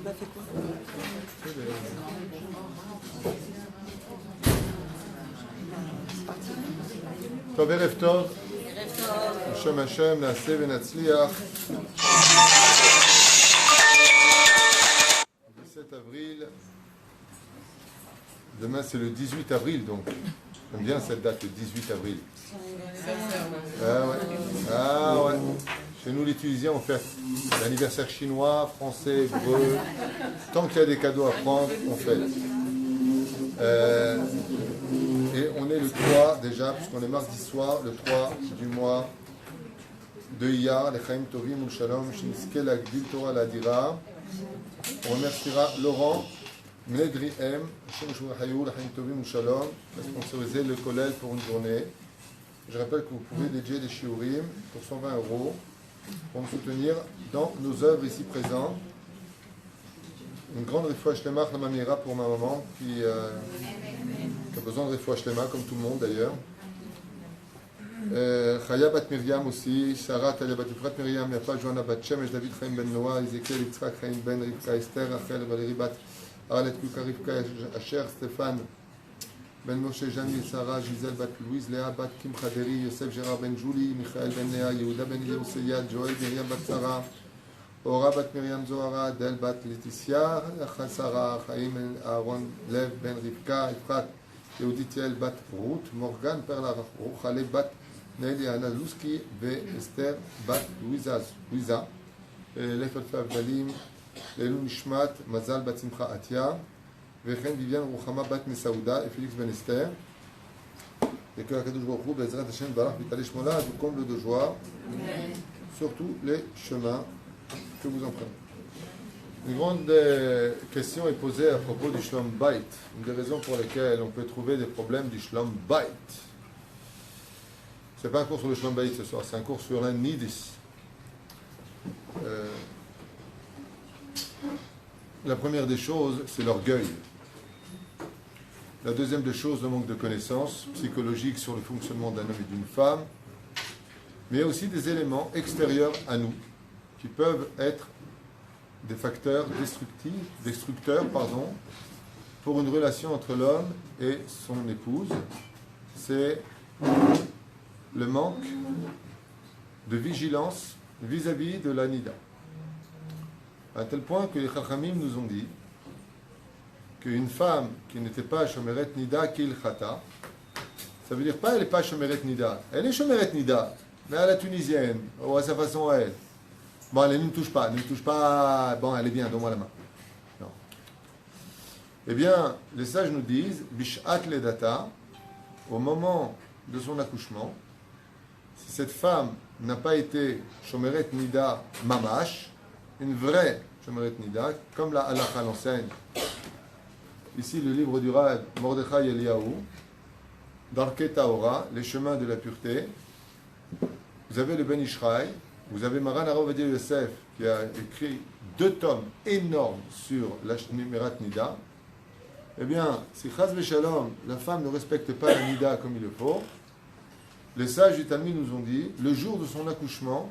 pas fait quoi? טוב, ערב טוב. בשם השם נעשה ונצליח. 17 avril. Demain c'est le 18 avril donc. J'aime bien cette date, le 18 avril. Ah ouais. Ah ouais. Chez nous les Tunisiens on fait l'anniversaire chinois, français, hébreu. Tant qu'il y a des cadeaux à prendre, on fait. Et on est le 3 déjà, puisqu'on est mardi soir, le 3 du mois de Iyar, Lechaim Tovim Shalom, Shinske Lagdil Torah Ladira. On remerciera Laurent Mnedrihem, Shem Hayou, Lechaim Tovim Shalom, qui a sponsorisé le Kollel pour une journée. Je rappelle que vous pouvez dédier des shiurim pour 120 € pour nous soutenir dans nos œuvres ici présentes. Une grande refoua shlema la mamira pour ma maman qui a besoin de refoua shlema comme tout le monde d'ailleurs. Chaya bat Miriam aussi, Sarah Talia bat Efrat Miriam, Yafa Johanna bat Shemesh, David Chaim ben Noah, Ezekiel Yitzhak Chaim ben Rivka, Esther Rachel Valérie bat Arlet Kulka Rivka Asher Stéphane ben Moshe Jani, Sarah Gisèle bat Louise Léa bat Kim Khaderi, Yosef Gérard ben Julie, Michael ben Léa, Yehuda ben Yehouseyad, Joël Miriam bat Sarah, Ora bat Miriam Zohara, Del bat Laetitia, Sarah, Chaim Aaron, Lev ben Rivka, Efrat, Yehudit Yael bat Ruth, Morgan Perla Ruchale bat Nelly Analuski, Esther bat Louisa, Lef Alfa Avdalim, Lelou Nishmat, Mazal bat Simcha Atia, Vechen Viviane Ruchama bat Mesaouda et Félix ben Esther. Et que Akadosh Baruch Hu, Bezrat Hashem, Barach Vitale Shmola, vous comble de joie sur tous les chemins que vous empruntez. Une grande question est posée à propos du Shlom Bait. Une des raisons pour lesquelles on peut trouver des problèmes du Shlom Bait. Ce n'est pas un cours sur le Shlom Bait ce soir, c'est un cours sur la Nidis. La première des choses, c'est l'orgueil. La deuxième des choses, le manque de connaissances psychologiques sur le fonctionnement d'un homme et d'une femme. Mais il y a aussi des éléments extérieurs à nous qui peuvent être des facteurs destructeurs, pour une relation entre l'homme et son épouse. C'est le manque de vigilance vis-à-vis de la nida. À tel point que les Chachamim nous ont dit qu'une femme qui n'était pas Shomeret Nida Kil Chata, ça veut dire pas elle n'est pas Shomeret Nida, elle est Shomeret Nida, mais à la tunisienne, ou à sa façon à elle. Bon, elle ne me touche pas, bon, elle est bien, donne-moi la main. Non. Eh bien, les sages nous disent, Bishat Ledata, au moment de son accouchement, si cette femme n'a pas été Shomeret Nida Mamash, une vraie Shomeret Nida, comme la halakha l'enseigne, ici le livre du Rav Mordechai Eliyahu, Darkei Tahora, les chemins de la pureté, vous avez le Ben Ishraï, vous avez Maran Harav Ovadia Yosef qui a écrit 2 tomes énormes sur la Numérat Nida. Eh bien, si Chaz Veshalom, la femme ne respecte pas la Nida comme il le faut, les sages du Talmud nous ont dit, le jour de son accouchement,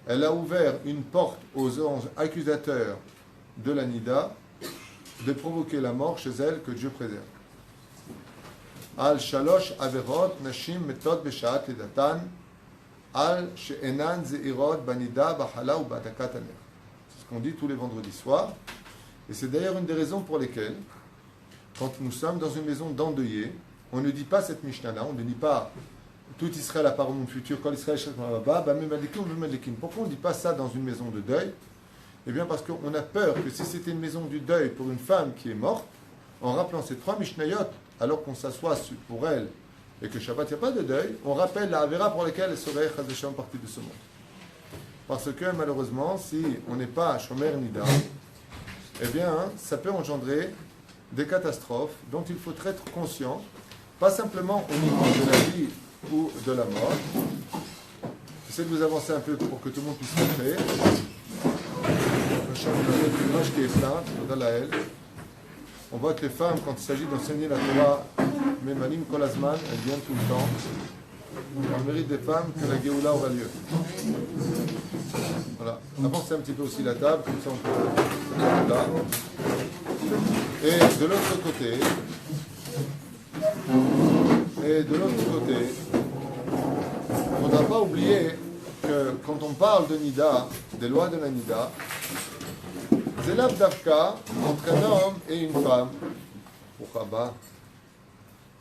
elle a ouvert une porte aux anges accusateurs de la Nida de provoquer la mort chez elle, que Dieu préserve. Al Shalosh Averot Nashim Metod Beshaat Ledatan Al She'enan Zeirot Banida Bahala ou Batakat Aner. C'est ce qu'on dit tous les vendredis soirs. Et c'est d'ailleurs une des raisons pour lesquelles, quand nous sommes dans une maison d'endeuillés, on ne dit pas cette Mishnah-là, on ne dit pas tout Israël à part au monde futur, quand Israël pourquoi on ne dit pas ça dans une maison de deuil? Eh bien parce qu'on a peur que si c'était une maison du deuil pour une femme qui est morte, en rappelant ces 3 Mishnayot, alors qu'on s'assoit pour elle, et que Shabbat, il n'y a pas de deuil, on rappelle la Avera pour laquelle elle serait Chazécham partie de ce monde. Parce que malheureusement, si on n'est pas Shomer Nida, eh bien, ça peut engendrer des catastrophes dont il faut être conscient, pas simplement au niveau de la vie ou de la mort. J'essaie de vous avancer un peu pour que tout le monde puisse rentrer. Une image qui est plein, dans la L. On voit que les femmes, quand il s'agit d'enseigner la Torah, Memanim Kolazman, elles viennent tout le temps. dans le mérite des femmes, que la Géoula aura lieu. Voilà. Avancez un petit peu aussi la table, comme ça on peut là. Et de l'autre côté, il ne faudra pas oublier que quand on parle de Nida, des lois de la Nida, c'est l'Avdavka entre un homme et une femme. Pour Rabat,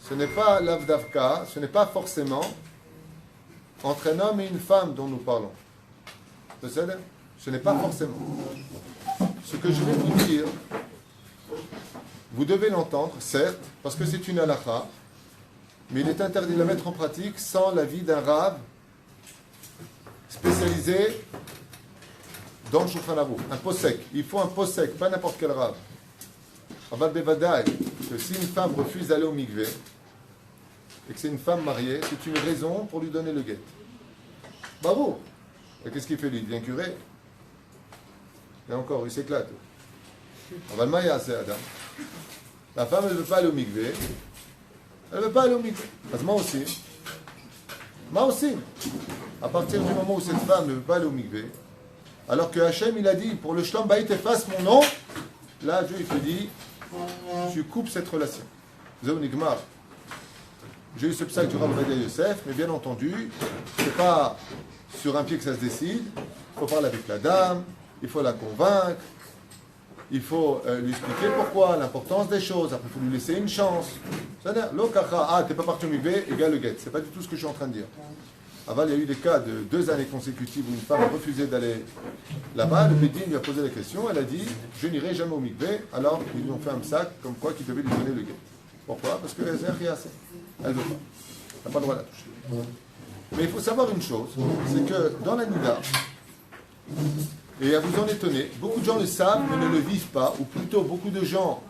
ce n'est pas l'Avdavka, ce n'est pas forcément entre un homme et une femme dont nous parlons. Ce n'est pas forcément. Ce que je vais vous dire, vous devez l'entendre, certes, parce que c'est une halakha, mais il est interdit de la mettre en pratique sans l'avis d'un rav spécialisé dans le Shulchan Aruch. Un posek. Il faut un posek, pas n'importe quel rav. Rav Bevadaï, que si une femme refuse d'aller au mikvé, et que c'est une femme mariée, c'est une raison pour lui donner le guet. Bravo. Et qu'est-ce qu'il fait lui? Il devient curé. Et encore, il s'éclate. Rav Maya, c'est Adam. La femme, elle ne veut pas aller au mikvé. Elle ne veut pas aller au mikvé. Parce que moi aussi. Moi aussi. À partir du moment où cette femme ne veut pas aller au mikvé, alors que Hachem, il a dit, pour le Shlom Bayit efface mon nom, là, Dieu, il te dit, tu coupes cette relation. Zéou Nigmar. J'ai eu ce psaque du Rav Ovadia Yosef, mais bien entendu, c'est pas sur un pied que ça se décide. Il faut parler avec la dame, il faut la convaincre, il faut lui expliquer pourquoi, l'importance des choses, après il faut lui laisser une chance. C'est-à-dire, l'okacha, t'es pas parti au mikvé, égale le guet. C'est pas du tout ce que je suis en train de dire. Avant, il y a eu des cas de 2 années consécutives où une femme a refusé d'aller là-bas. Le Bédine lui a posé la question. Elle a dit, je n'irai jamais au mikvé. Alors, ils lui ont fait un sac comme quoi qu'il devait lui donner le guet. Pourquoi? Parce qu'elle ne rien. Elle ne veut pas. Elle n'a pas le droit de la toucher. Mais il faut savoir une chose, c'est que dans la Nida, et à vous en étonner, beaucoup de gens le savent mais ne le vivent pas, ou plutôt beaucoup de gens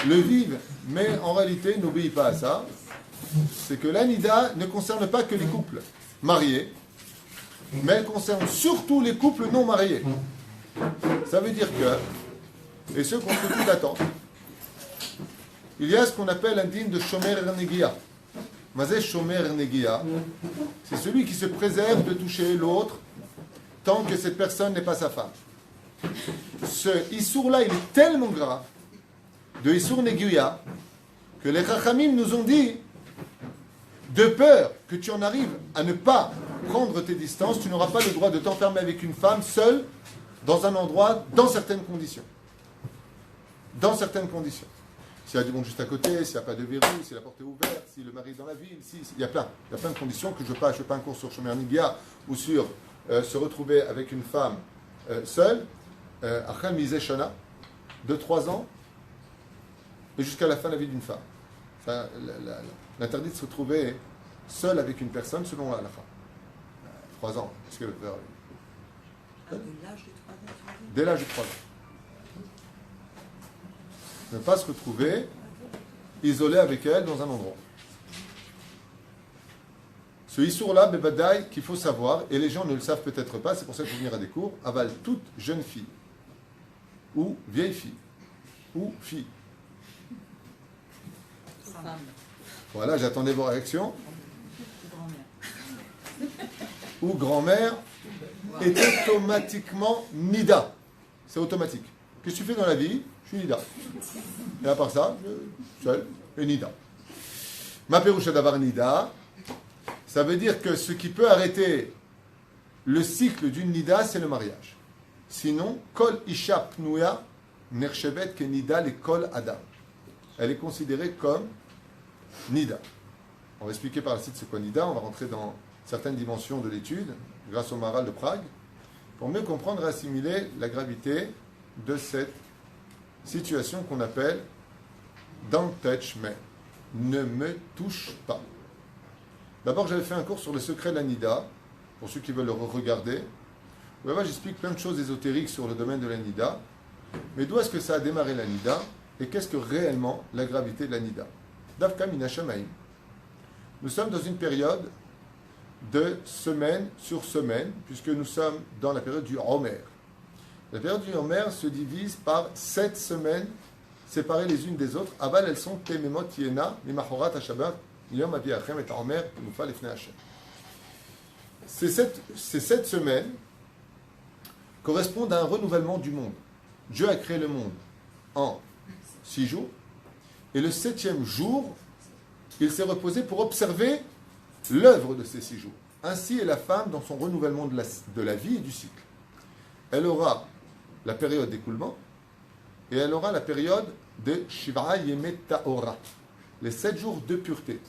le vivent, mais en réalité n'obéissent pas à ça. C'est que la Nida ne concerne pas que les couples mariés, mais elle concerne surtout les couples non mariés. Ça veut dire que, et ceux qui ont beaucoup d'attente, il y a ce qu'on appelle un dîme de Shomer Negia. Mazé Shomer Negia, c'est celui qui se préserve de toucher l'autre tant que cette personne n'est pas sa femme. Ce Issour-là, il est tellement grave, de Issour Negia, que les Chachamim nous ont dit, de peur que tu en arrives à ne pas prendre tes distances, tu n'auras pas le droit de t'enfermer avec une femme seule dans un endroit, dans certaines conditions. Dans certaines conditions. S'il y a du monde juste à côté, s'il n'y a pas de verrou, si la porte est ouverte, si le mari est dans la ville, il y a plein de conditions que je ne fais pas un cours sur Shomer Nigia ou sur se retrouver avec une femme seule, Achel Mizeh Shana, de 3 ans, et jusqu'à la fin de la vie d'une femme. L'interdit de se retrouver seul avec une personne selon la halakha. 3 ans. Qu'est-ce qu'elle veut faire? Dès l'âge de 3 ans. Ne pas se retrouver isolé avec elle dans un endroit. Ce Issour-là, Bebadaï, qu'il faut savoir, et les gens ne le savent peut-être pas, c'est pour ça qu'il faut venir à des cours, avale toute jeune fille, ou vieille fille, ou fille. Voilà, j'attendais vos réactions. Ou grand-mère est automatiquement Nida. C'est automatique. Qu'est-ce que tu fais dans la vie? Je suis Nida. Et à part ça, je suis seul et Nida. Ma péroucha d'avoir Nida, ça veut dire que ce qui peut arrêter le cycle d'une Nida, c'est le mariage. Sinon, Kol Isha Pnouya Nerchevet ke Nida le Kol Adam. Elle est considérée comme Nida. On va expliquer par la suite ce qu'est Nida. On va rentrer dans certaines dimensions de l'étude, grâce au Maharal de Prague, pour mieux comprendre et assimiler la gravité de cette situation qu'on appelle Don't touch me. Ne me touche pas. D'abord, j'avais fait un cours sur le secret de la Nida, pour ceux qui veulent le regarder. Là-bas, j'explique plein de choses ésotériques sur le domaine de la Nida. Mais d'où est-ce que ça a démarré la Nida? Et qu'est-ce que réellement la gravité de la Nida? Davka mina shamaim. Nous sommes dans une période de semaine sur semaine, puisque nous sommes dans la période du Homer. La période du Homer se divise par 7 semaines séparées les unes des autres. Aval, elles sont Tememot Yena, Mimachorat Hashabbat, Ces 7 semaines correspondent à un renouvellement du monde. Dieu a créé le monde en 6 jours, et le 7e jour, il s'est reposé pour observer l'œuvre de ces 6 jours. Ainsi est la femme dans son renouvellement de la vie et du cycle. Elle aura la période d'écoulement et elle aura la période de Shiv'a Yemet Ta'ora, les 7 jours de pureté.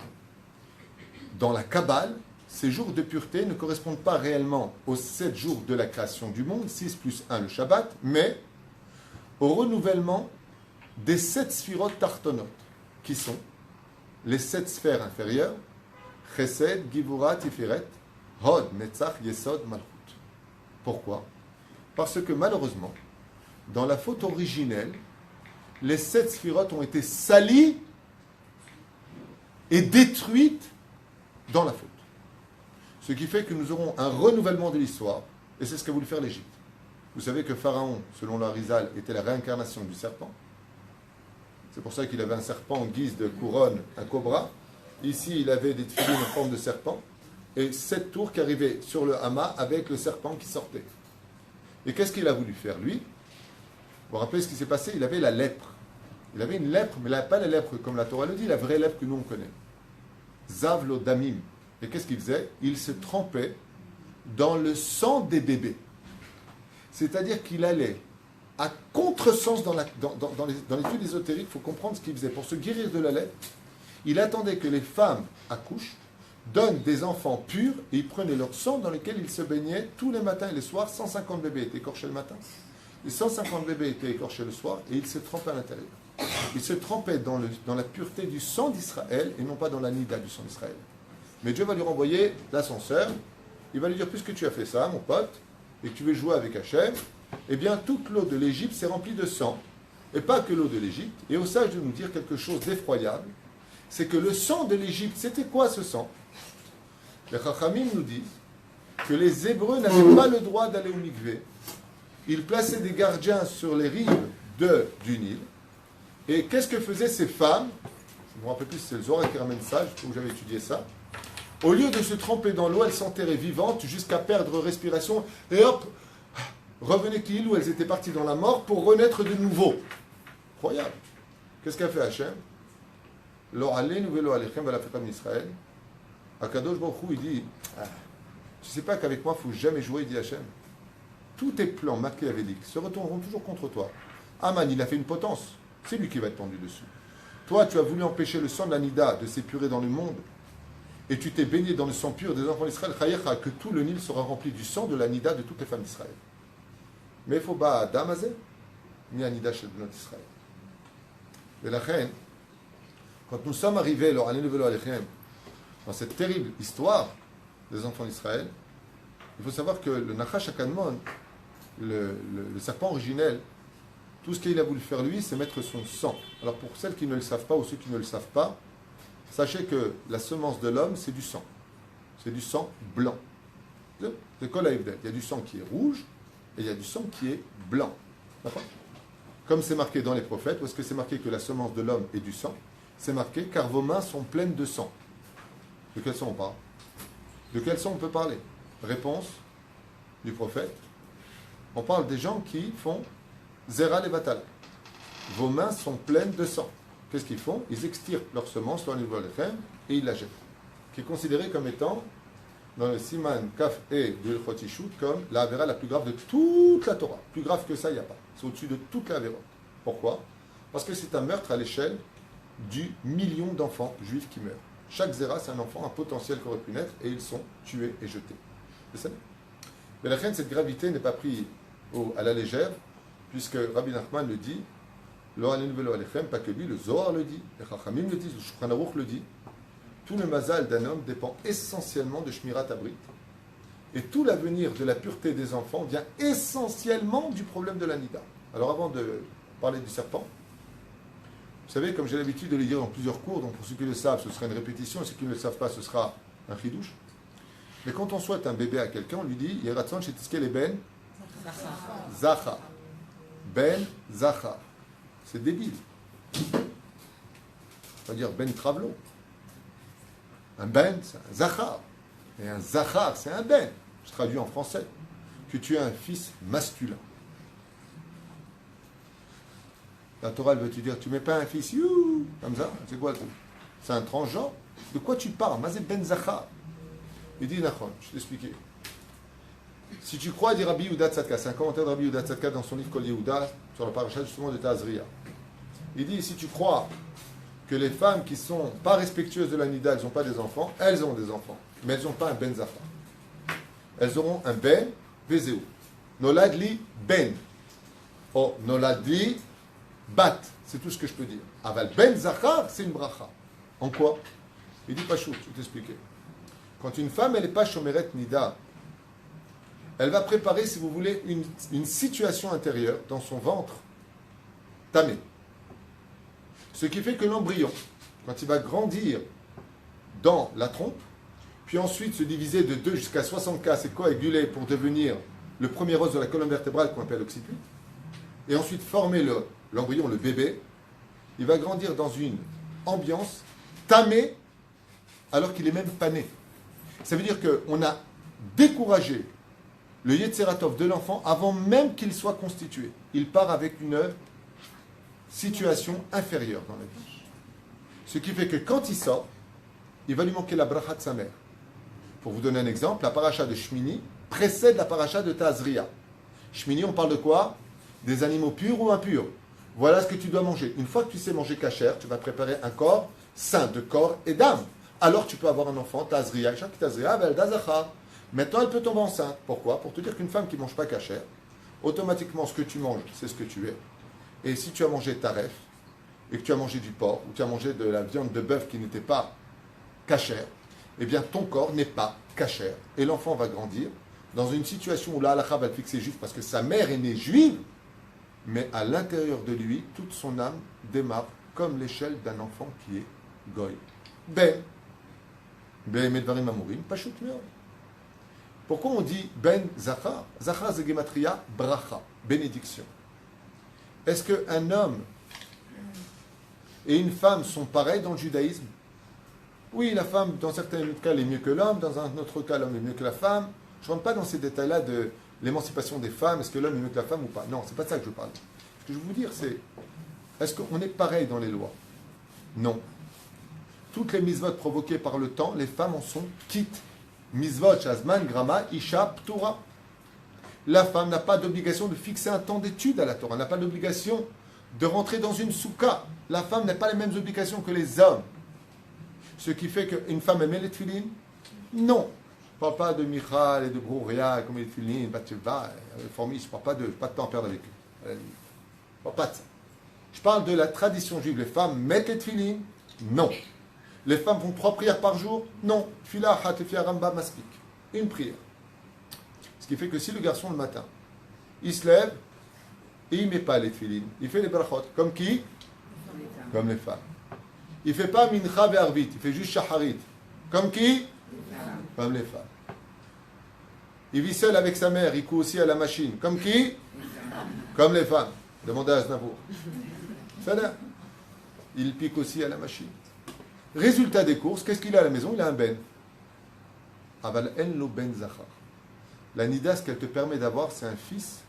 Dans la Kabbale, ces jours de pureté ne correspondent pas réellement aux 7 jours de la création du monde, 6 plus 1 le Shabbat, mais au renouvellement des 7 sphirot tartonot, qui sont les 7 sphères inférieures, Chesed, Givura, Tiferet, Hod, Netzach, Yesod, Malchut. Pourquoi? Parce que malheureusement, dans la faute originelle, les 7 sphirotes ont été salies et détruites dans la faute. Ce qui fait que nous aurons un renouvellement de l'histoire, et c'est ce qu'a voulu faire l'Égypte. Vous savez que Pharaon, selon l'Arizal, était la réincarnation du serpent. C'est pour ça qu'il avait un serpent en guise de couronne, un cobra. Ici, il avait des tefilines en forme de serpent, et 7 tours qui arrivaient sur le hama avec le serpent qui sortait. Et qu'est-ce qu'il a voulu faire, lui? Vous vous rappelez ce qui s'est passé? Il avait la lèpre. Il avait une lèpre, mais pas la lèpre comme la Torah le dit, la vraie lèpre que nous on connaît. Zavlo damim. Et qu'est-ce qu'il faisait? Il se trempait dans le sang des bébés. C'est-à-dire qu'il allait à contresens dans l'étude ésotérique. Il faut comprendre ce qu'il faisait. Pour se guérir de la lèpre, il attendait que les femmes accouchent, donnent des enfants purs, et ils prenaient leur sang dans lequel ils se baignaient tous les matins et les soirs. 150 bébés étaient écorchés le matin, et 150 bébés étaient écorchés le soir, et ils se trempaient à l'intérieur. Ils se trempaient dans la pureté du sang d'Israël, et non pas dans la nida du sang d'Israël. Mais Dieu va lui renvoyer l'ascenseur, il va lui dire, puisque tu as fait ça, mon pote, et que tu veux jouer avec Hachem, eh bien, toute l'eau de l'Égypte s'est remplie de sang, et pas que l'eau de l'Égypte. Et au sage de nous dire quelque chose d'effroyable, c'est que le sang de l'Égypte, c'était quoi ce sang? Les Chachamim nous disent que les Hébreux n'avaient pas le droit d'aller au mikvé. Ils plaçaient des gardiens sur les rives du Nil. Et qu'est-ce que faisaient ces femmes? Je ne me rappelle plus si c'est le Zohar qui ramène ça, je trouve que j'avais étudié ça. Au lieu de se tremper dans l'eau, elles s'enterraient vivantes jusqu'à perdre respiration. Et hop, revenaient où elles étaient parties dans la mort pour renaître de nouveau. Incroyable. Qu'est-ce qu'a fait Hachem? Lo aleinu velo alechem vela fekam Israël. Akadosh Baruch Hu, il dit, tu ne sais pas qu'avec moi, il ne faut jamais jouer, il dit Hachem. Tous tes plans machiavéliques se retourneront toujours contre toi. Aman, il a fait une potence. C'est lui qui va être pendu dessus. Toi, tu as voulu empêcher le sang de la Nida de s'épurer dans le monde. Et tu t'es baigné dans le sang pur des enfants d'Israël. Chayecha, que tout le Nil sera rempli du sang de la Nida de toutes les femmes d'Israël. Mais il faut pas Adam Azeh, ni la Nida chez notre Israël. Et la reine, quand nous sommes arrivés, dans cette terrible histoire des enfants d'Israël, il faut savoir que le Nachash HaKadmon, le serpent originel, tout ce qu'il a voulu faire lui, c'est mettre son sang. Alors pour celles qui ne le savent pas ou ceux qui ne le savent pas, sachez que la semence de l'homme, c'est du sang. C'est du sang blanc. C'est quoi la Evdel? Il y a du sang qui est rouge et il y a du sang qui est blanc. D'accord? Comme c'est marqué dans les prophètes, où est-ce que c'est marqué que la semence de l'homme est du sang? C'est marqué car vos mains sont pleines de sang. De quel sang on parle? De quel sang on peut parler? Réponse du prophète. On parle des gens qui font Zera Levatal. Vos mains sont pleines de sang. Qu'est-ce qu'ils font? Ils extirpent leur semence, et ils la jettent. Qui est considéré comme étant, dans le Siman Kaf et de Chotishut, comme la Avera la plus grave de toute la Torah. Plus grave que ça, il n'y a pas. C'est au-dessus de toute la Avera. Pourquoi? Parce que c'est un meurtre à l'échelle du million d'enfants juifs qui meurent. Chaque Zera, c'est un enfant, un potentiel qui aurait pu naître, et ils sont tués et jetés. C'est ça? Mais la reine, cette gravité n'est pas prise à la légère, puisque Rabbi Nachman le dit, Lo aleinu velo alechem, pas que lui, le Zohar le dit, les Chachamim le disent, le Shulchan Aruch le dit. Tout le mazal d'un homme dépend essentiellement de Shmirat Abrit. Et tout l'avenir de la pureté des enfants vient essentiellement du problème de la Nida. Alors avant de parler du serpent, vous savez, comme j'ai l'habitude de le dire dans plusieurs cours, donc pour ceux qui le savent, ce sera une répétition, et ceux qui ne le savent pas, ce sera un chidouche. Mais quand on souhaite un bébé à quelqu'un, on lui dit Yeratzon shetiskel et ben Zachar. Ben Zachar. C'est débile. On va dire Ben Travelo. Un ben, c'est un zachar. Et un zachar, c'est un ben. Je traduis en français. Que tu as un fils masculin. La Torah, elle veut te dire, tu mets pas un fils, you, comme ça, c'est quoi? C'est un transgenre. De quoi tu parles? Mazé ben zachar. Il dit, Nachon, je t'expliquer. Si tu crois, dit Rabbi Yehuda Tzadka, c'est un commentaire de Rabbi Yehuda Tzadka dans son livre Kol Yehuda, sur la paracha justement de Tazria. Il dit, si tu crois que les femmes qui sont pas respectueuses de la Nida, elles n'ont pas des enfants, elles ont des enfants, mais elles n'ont pas un ben zachar. Elles auront un ben vezeu. Noladli ben. Oh, noladli bat. C'est tout ce que je peux dire. Aval ben zachar, c'est une bracha. En quoi? Il dit pas chou, je vais t'expliquer. Quand une femme, elle n'est pas shomeret nida, elle va préparer, si vous voulez, une situation intérieure dans son ventre tamé. Ce qui fait que l'embryon, quand il va grandir dans la trompe, puis ensuite se diviser de 2 jusqu'à 60 cas, c'est coaguler pour devenir le premier os de la colonne vertébrale qu'on appelle l'occiput, et ensuite former l'embryon, le bébé, il va grandir dans une ambiance tamée alors qu'il n'est même pas né. Ça veut dire qu'on a découragé le Yetzeratov de l'enfant avant même qu'il soit constitué. Il part avec une situation inférieure dans la vie. Ce qui fait que quand il sort, il va lui manquer la bracha de sa mère. Pour vous donner un exemple, la paracha de Shmini précède la paracha de Tazria. Shmini, on parle de quoi? Des animaux purs ou impurs. Voilà ce que tu dois manger. Une fois que tu sais manger kasher, tu vas préparer un corps sain de corps et d'âme. Alors tu peux avoir un enfant, Tazria, chaque Tazria, elle Dazachar. Maintenant, elle peut tomber enceinte. Pourquoi? Pour te dire qu'une femme qui ne mange pas kasher, automatiquement, ce que tu manges, c'est ce que tu es. Et si tu as mangé taref, et que tu as mangé du porc, ou tu as mangé de la viande de bœuf qui n'était pas kasher, eh bien, ton corps n'est pas kasher. Et l'enfant va grandir dans une situation où la halakha va le fixer juif parce que sa mère est née juive, mais à l'intérieur de lui, toute son âme démarre comme l'échelle d'un enfant qui est goy. Ben medvarim amurim, pashut meod. Pourquoi on dit ben zachar? Zachar c'est gematria bracha, bénédiction. Est-ce qu'un homme et une femme sont pareils dans le judaïsme? Oui, la femme, dans certains cas, elle est mieux que l'homme, dans un autre cas, l'homme est mieux que la femme. Je ne rentre pas dans ces détails-là de l'émancipation des femmes, est-ce que l'homme est mieux que la femme ou pas? Non, c'est pas de ça que je parle. Ce que je veux vous dire, c'est, est-ce qu'on est pareil dans les lois? Non. Toutes les mitzvot provoquées par le temps, les femmes en sont quittes. Mitzvot, shazman, grama, isha, ptura. La femme n'a pas d'obligation de fixer un temps d'étude à la Torah, n'a pas d'obligation de rentrer dans une soukha. La femme n'a pas les mêmes obligations que les hommes. Ce qui fait qu'une femme aime les tefilin? Non. Je ne parle pas de Michal et de Brouria, comme les tefilin, Batsheva, Formis, je ne parle pas de temps à perdre avec eux. Je ne parle pas de ça. Je parle de la tradition juive. Les femmes mettent les tefilin? Non. Les femmes font 3 prières par jour? Non. Tefila, Hatefia, Ramba, Maspik. Une prière. Ce qui fait que si le garçon, le matin, il se lève et il ne met pas les tefilin, il fait les brachot. Comme qui? Comme les femmes. Il ne fait pas mincha et arvit, il fait juste shaharit. Comme qui? Comme les femmes. Il vit seul avec sa mère, il court aussi à la machine. Comme qui? Comme les femmes. Demandez à Aznavour. Ça là. Il pique aussi à la machine. Résultat des courses, qu'est-ce qu'il a à la maison? Il a un ben. Aval en lo ben zachar. La nida, ce qu'elle te permet d'avoir, c'est un fils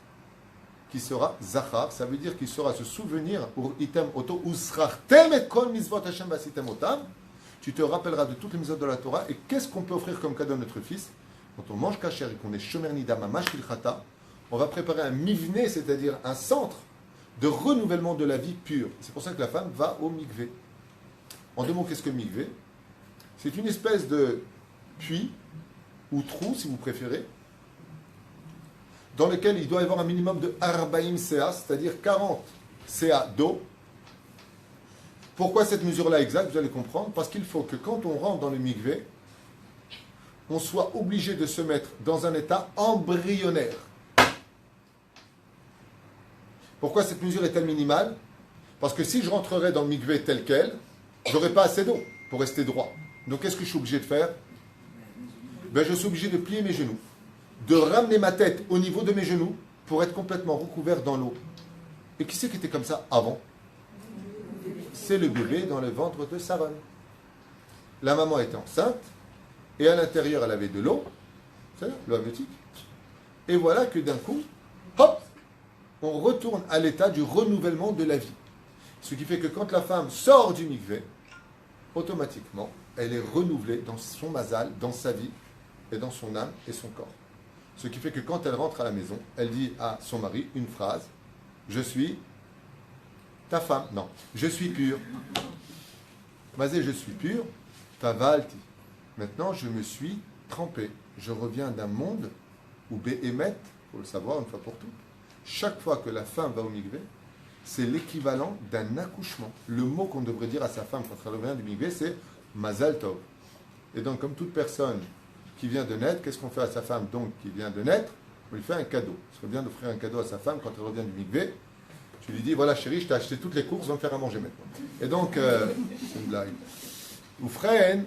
qui sera zachar. Ça veut dire qu'il saura se souvenir pour item auto usrachtem et kol mizvot Hashem basitem otam. Tu te rappelleras de toutes les mitzvot de la Torah. Et qu'est-ce qu'on peut offrir comme cadeau à notre fils? Quand on mange kasher et qu'on est shomer nida mamash kilchata, on va préparer un mivne, c'est-à-dire un centre de renouvellement de la vie pure. C'est pour ça que la femme va au mikvé. En 2 mots, qu'est-ce que mikvé? C'est une espèce de puits ou trou, si vous préférez, dans lequel il doit y avoir un minimum de Arbaim CA, c'est-à-dire 40 CA d'eau. Pourquoi cette mesure-là exacte? Vous allez comprendre. Parce qu'il faut que quand on rentre dans le mikvé, on soit obligé de se mettre dans un état embryonnaire. Pourquoi cette mesure est-elle minimale? Parce que si je rentrerais dans le mikvé tel quel, je n'aurais pas assez d'eau pour rester droit. Donc qu'est-ce que je suis obligé de faire? Je suis obligé de plier mes genoux, de ramener ma tête au niveau de mes genoux pour être complètement recouvert dans l'eau. Et qui c'est qui était comme ça avant? C'est le bébé dans le ventre de Savan. la maman était enceinte, et à l'intérieur, elle avait de l'eau, c'est-à-dire l'eau amniotique. Et voilà que d'un coup, hop, on retourne à l'état du renouvellement de la vie. Ce qui fait que quand la femme sort du mikvé, automatiquement, elle est renouvelée dans son mazal, dans sa vie, et dans son âme et son corps. Ce qui fait que quand elle rentre à la maison, elle dit à son mari une phrase, je suis ta femme. Non, je suis pure. Mazé, je suis pure. Tavalti. Maintenant, je me suis trempé. Je reviens d'un monde où Béhémet, il faut le savoir une fois pour toutes, chaque fois que la femme va au mikvé, c'est l'équivalent d'un accouchement. Le mot qu'on devrait dire à sa femme quand elle revient du mikvé, c'est Mazal Tov. Et donc, comme toute personne qui vient de naître, qu'est-ce qu'on fait à sa femme donc qui vient de naître? On lui fait un cadeau. Ce serait bien d'offrir un cadeau à sa femme quand elle revient du mikvé. Tu lui dis, voilà chérie, je t'ai acheté toutes les courses, va me faire à manger maintenant. Et donc, c'est une blague. Ou freine,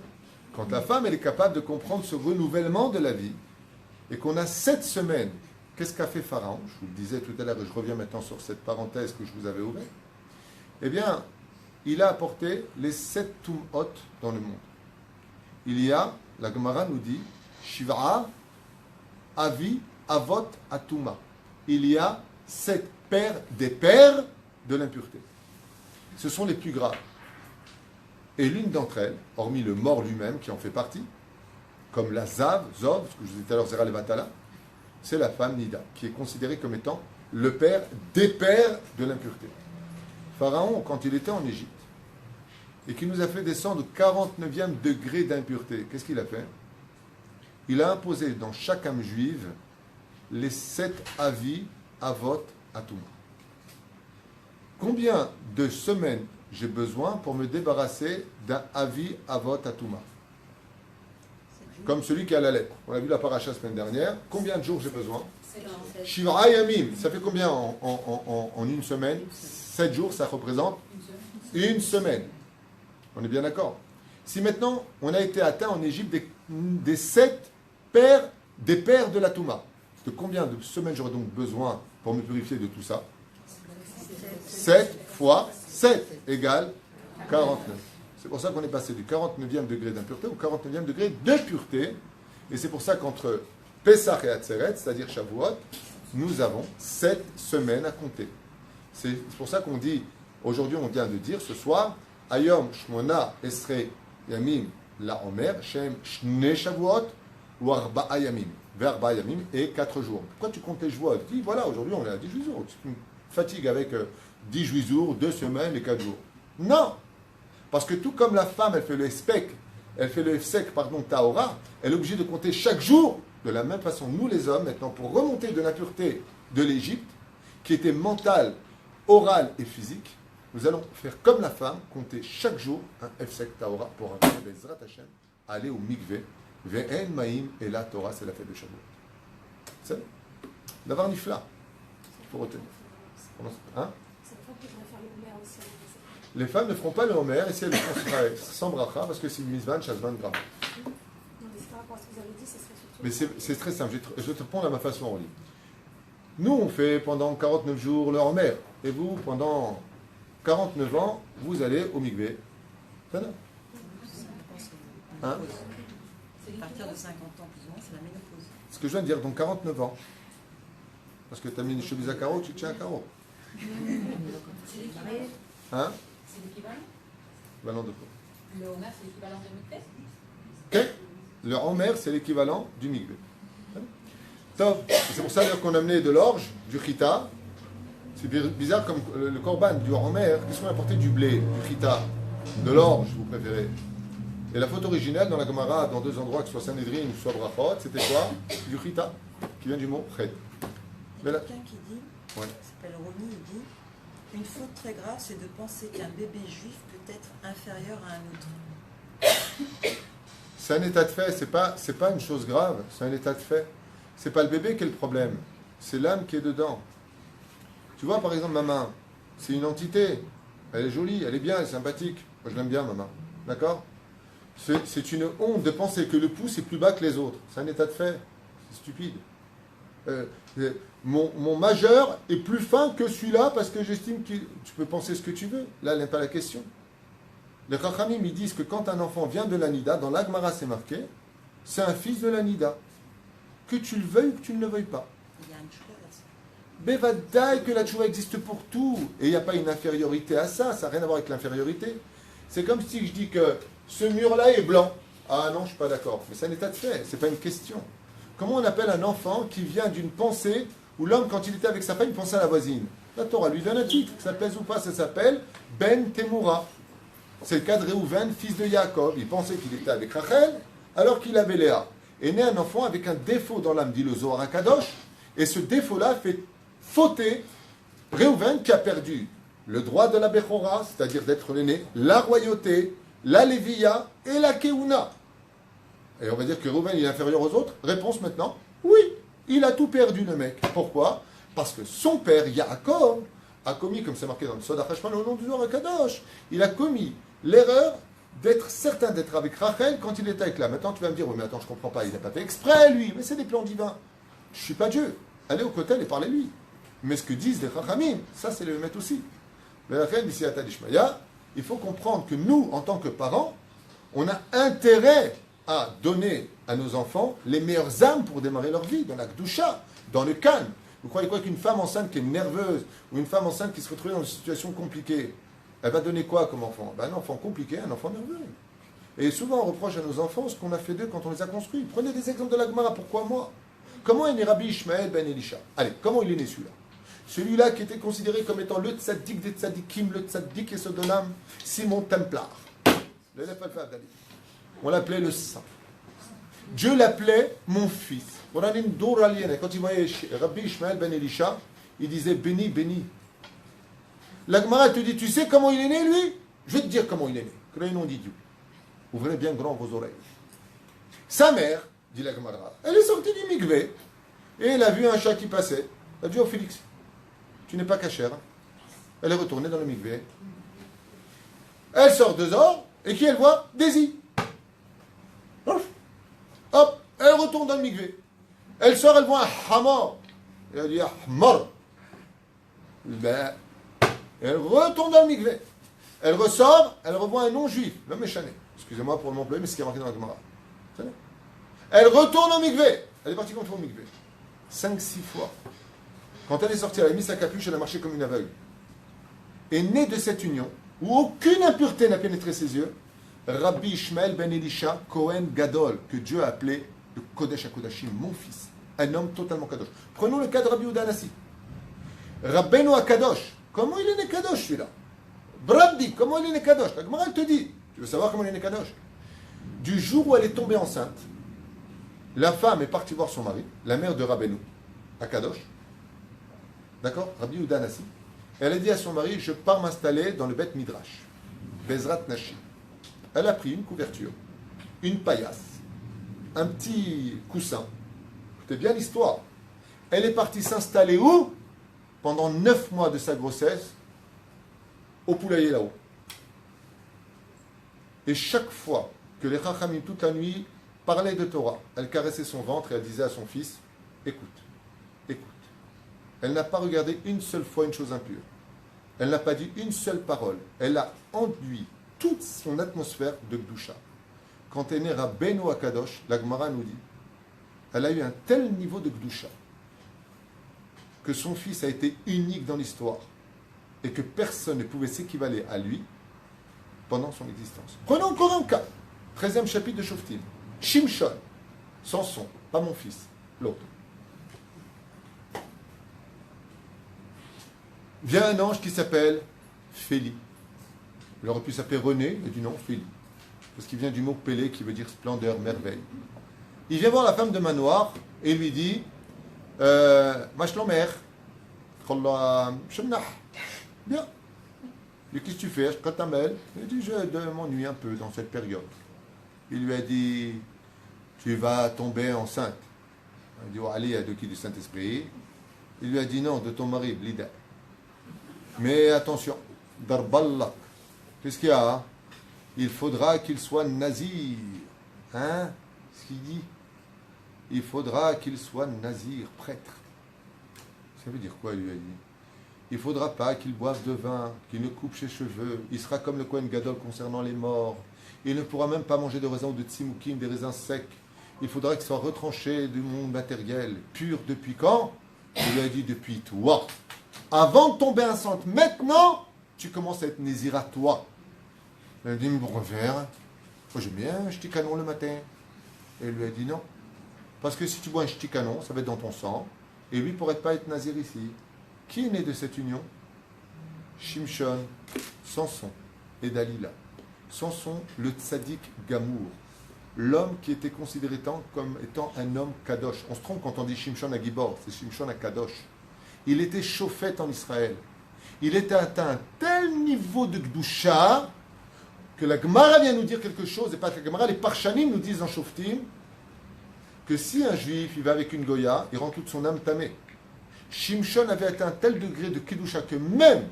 quand la femme elle est capable de comprendre ce renouvellement de la vie, et qu'on a 7 semaines, qu'est-ce qu'a fait Pharaon? Je vous le disais tout à l'heure, et je reviens maintenant sur cette parenthèse que je vous avais ouverte. Eh bien, il a apporté les 7 Tum'ot dans le monde. Il y a, la Gemara nous dit, Shiv'a, Avi, Avot, Atuma. Il y a 7 pères des pères de l'impureté. Ce sont les plus graves. Et l'une d'entre elles, hormis le mort lui-même qui en fait partie, comme la Zov, ce que je disais tout à l'heure, Zera Levatala, c'est la femme Nida, qui est considérée comme étant le père des pères de l'impureté. Pharaon, quand il était en Égypte, et qui nous a fait descendre au 49e degré d'impureté, qu'est-ce qu'il a fait? Il a imposé dans chaque âme juive les 7 avis, avot, atuma. Combien de semaines j'ai besoin pour me débarrasser d'un avis, avot, atuma? Comme celui qui a la lettre. On a vu la paracha la semaine dernière. Combien de jours j'ai besoin? Shivra Yamim. Ça fait combien en une semaine? 7 jours, ça représente une semaine. On est bien d'accord? Si maintenant on a été atteint en Égypte des 7 pères, des pères de la Touma, de combien de semaines j'aurais donc besoin pour me purifier de tout ça? 7 fois 7 égale 49. C'est pour ça qu'on est passé du 49e degré d'impureté au 49e degré de pureté. Et c'est pour ça qu'entre Pessah et Atzeret, c'est-à-dire Shavuot, nous avons 7 semaines à compter. C'est pour ça qu'on dit, aujourd'hui on vient de dire, ce soir, Ayom Shmona Esre Yamim La Omer, Shem Shne Shavuot, ou Arba'a Yamim. Vers Arba'a Yamim et 4 jours. Pourquoi tu comptes les Shavuot? Tu dis, voilà, aujourd'hui on est à 18 jours. Tu me fatigues avec 18 jours, 2 semaines et 4 jours. Non! Parce que tout comme la femme, elle fait le spec, elle fait le sec, pardon, Taora, elle est obligée de compter chaque jour. De la même façon, nous les hommes, maintenant, pour remonter de l'impureté de l'Égypte, qui était mentale, orale et physique, nous allons faire comme la femme, compter chaque jour un F-sec Taora pour aller au mikvé. Ve'en ma'im et la Torah, c'est la fête de Shavuot. C'est d'avoir nifla. Il faut retenir. Hein? Les femmes ne feront pas le homer, et si elles le font sans bracha, parce que c'est une misvan, shazvan, grave. Mais c'est très simple, je vais te répondre à ma façon en ligne. Nous, on fait pendant 49 jours le homer, et vous, pendant 49 ans, vous allez au mikvé. Hein? À partir de 50 ans, plus ou moins, c'est la ménopause. Ce que je viens de dire, donc 49 ans. Parce que tu as mis une chemise à carreaux, tu tiens à carreaux. Hein? C'est l'équivalent? L'équivalent de quoi? Le homer, c'est l'équivalent de mikvé? Ok. Le homer, c'est l'équivalent du mikvé. C'est pour ça qu'on a amené de l'orge, du chita. C'est bizarre comme le korban du homer. Qu'est-ce qu'on a apporté? Du blé, du chita, de l'orge, vous préférez. Et la faute originale dans la Gemara, dans 2 endroits, que ce soit Sanhedrin ou soit Brachot, c'était quoi? Du chita, qui vient du mot chet. Il y a quelqu'un qui dit, ouais. il s'appelle Roni, il dit, une faute très grave, c'est de penser qu'un bébé juif peut être inférieur à un autre. C'est un état de fait, c'est pas une chose grave, c'est un état de fait. C'est pas le bébé qui est le problème, c'est l'âme qui est dedans. Tu vois, par exemple, ma main, c'est une entité, elle est jolie, elle est bien, elle est sympathique. Moi, je l'aime bien, ma main. D'accord? C'est une honte de penser que le pouce est plus bas que les autres. C'est un état de fait. C'est stupide. Mon majeur est plus fin que celui-là parce que j'estime que tu peux penser ce que tu veux. Là, elle n'est pas la question. Les Chachamim, ils disent que quand un enfant vient de l'Anida, dans l'Agmara c'est marqué, c'est un fils de l'Anida. Que tu le veuilles ou que tu ne le veuilles pas. Il y a une chose à ça. Bevadaï que la tchouva existe pour tout. Et il n'y a pas une infériorité à ça, ça n'a rien à voir avec l'infériorité. C'est comme si je dis que ce mur-là est blanc. Ah non, je ne suis pas d'accord. Mais c'est un état de fait, ce n'est pas une question. Comment on appelle un enfant qui vient d'une pensée où l'homme, quand il était avec sa femme, il pensait à la voisine? La Torah lui donne un titre, que ça plaise ou pas, ça s'appelle Ben Temura. C'est le cas de Réhouven, fils de Jacob. Il pensait qu'il était avec Rachel, alors qu'il avait Léa. Est né un enfant avec un défaut dans l'âme, dit le Zohar HaKadosh, et ce défaut-là fait fauter Réhouven qui a perdu le droit de la Bechora, c'est-à-dire d'être l'aîné, la royauté, la Lévia et la Keuna. Et on va dire que Réhouven est inférieur aux autres. Réponse maintenant, oui, il a tout perdu le mec. Pourquoi? Parce que son père, Yaakov, a commis, comme c'est marqué dans le Sod HaChashman au nom du Zohar HaKadosh, il a commis l'erreur d'être certain d'être avec Rachel quand il était avec là. Maintenant, tu vas me dire, oui, mais attends, je ne comprends pas, il n'a pas fait exprès, lui. Mais c'est des plans divins. Je ne suis pas Dieu. Allez au côté et parlez-lui. Mais ce que disent les Chachamim, ça, c'est le mettre aussi. Mais la reine d'ici à Tadishmaya, il faut comprendre que nous, en tant que parents, on a intérêt à donner à nos enfants les meilleures âmes pour démarrer leur vie, dans la Gdusha, dans le calme. Vous croyez quoi qu'une femme enceinte qui est nerveuse, ou une femme enceinte qui se retrouve dans une situation compliquée, elle va donner quoi comme enfant? Un enfant compliqué, un enfant nerveux. Et souvent on reproche à nos enfants ce qu'on a fait d'eux quand on les a construits. Prenez des exemples de la Gemara, pourquoi moi? Comment est né Rabbi Ishmael ben Elisha? Allez, comment il est né celui-là? Celui-là qui était considéré comme étant le tzaddik des tzaddikim, le tzaddik et Sodonam, Simon Templar. On l'appelait le saint. Dieu l'appelait mon fils. Quand il voyait Rabbi Ishmael ben Elisha, il disait béni, béni. La Gemara te dit, tu sais comment il est né lui? Je vais te dire comment il est né. Créez nom d'idiot. Ouvrez bien grand vos oreilles. Sa mère, dit la Gemara, elle est sortie du migvé et elle a vu un chat qui passait. Elle a dit, oh Félix, tu n'es pas cachère. Elle est retournée dans le migvé. Elle sort dehors et qui elle voit? Daisy. Hop, elle retourne dans le migvé. Elle sort, elle voit un hamar. Elle dit hamar. Ben, elle retourne dans le migvé. Elle ressort, elle revoit un non-juif, le méchané. Excusez-moi pour mon employé, mais c'est ce qui est marqué dans la Gemara. Elle retourne au migvé. Elle est partie contre au migvé. 5-6 fois. Quand elle est sortie, elle a mis sa capuche, elle a marché comme une aveugle. Et née de cette union, où aucune impureté n'a pénétré ses yeux, Rabbi Ishmael ben Elisha Cohen Gadol, que Dieu a appelé le Kodesh HaKodashim, mon fils, un homme totalement Kadosh. Prenons le cas de Rabbi Yehuda Hanassi. Rabbeinu HaKadosh, comment il est né Kadosh celui-là? Brabdi, comment il est né Kadosh? La Gemara, elle te dit, tu veux savoir comment il est né Kadosh? Du jour où elle est tombée enceinte, la femme est partie voir son mari, la mère de Rabbeinu HaKadosh, d'accord, Rabbi Yehuda Hanassi. Elle a dit à son mari, je pars m'installer dans le Beth Midrash, Bezrat Nashi. Elle a pris une couverture, une paillasse, un petit coussin. Écoutez bien l'histoire. Elle est partie s'installer où? Pendant 9 mois de sa grossesse, au poulailler là-haut. Et chaque fois que les Chachamim, toute la nuit, parlaient de Torah, elle caressait son ventre et elle disait à son fils, écoute, écoute. Elle n'a pas regardé une seule fois une chose impure. Elle n'a pas dit une seule parole. Elle a enduit toute son atmosphère de Gdusha. Quand est né Rabbeinu HaKadosh, la Gemara nous dit, elle a eu un tel niveau de Gdusha que son fils a été unique dans l'histoire et que personne ne pouvait s'équivaler à lui pendant son existence. Prenons encore un cas. 13e chapitre de Shoftim. Shimshon, Samson, pas mon fils, l'autre. Vient un ange qui s'appelle Féli. Il aurait pu s'appeler René, mais du nom Féli. Parce qu'il vient du mot Pélé qui veut dire splendeur, merveille. Il vient voir la femme de Manoir et lui dit Mashlomer, bien. Mais qu'est-ce que tu fais? Il dit je m'ennuie un peu dans cette période. Il lui a dit tu vas tomber enceinte. Il dit allez, de qui? Du Saint-Esprit. Il lui a dit non, de ton mari, Blida. Mais attention, Darballak. Qu'est-ce qu'il y a? Hein? Il faudra qu'il soit nazir. Hein? Ce qu'il dit. Il faudra qu'il soit nazir, prêtre. Ça veut dire quoi, il lui a dit? il ne faudra pas qu'il boive de vin, qu'il ne coupe ses cheveux. Il sera comme le Kohen Gadol concernant les morts. Il ne pourra même pas manger de raisins ou de tzimoukim, des raisins secs. Il faudra qu'il soit retranché du monde matériel. Pur depuis quand? Il lui a dit depuis toi. Avant de tomber enceinte, maintenant, tu commences à être nésira toi. Elle a dit, bon, reviens. Moi, j'aime bien un ch'ti canon le matin. Et il lui a dit non. Parce que si tu bois un ch'ti canon, ça va être dans ton sang. Et lui ne pourrait pas être nazir ici. Qui est né de cette union? Shimshon, Samson et Dalila. Samson, le tzaddik Gamour. L'homme qui était considéré comme étant un homme kadosh. On se trompe quand on dit Shimshon à Gibor, c'est Shimshon à Kadosh. Il était chauffette en Israël. Il était atteint à un tel niveau de Gdusha que la Gemara vient nous dire quelque chose, et pas la Gemara, les Parchanim nous disent en Shoftim que si un juif il va avec une Goya, il rend toute son âme tamée. Shimshon avait atteint un tel degré de Kedusha que même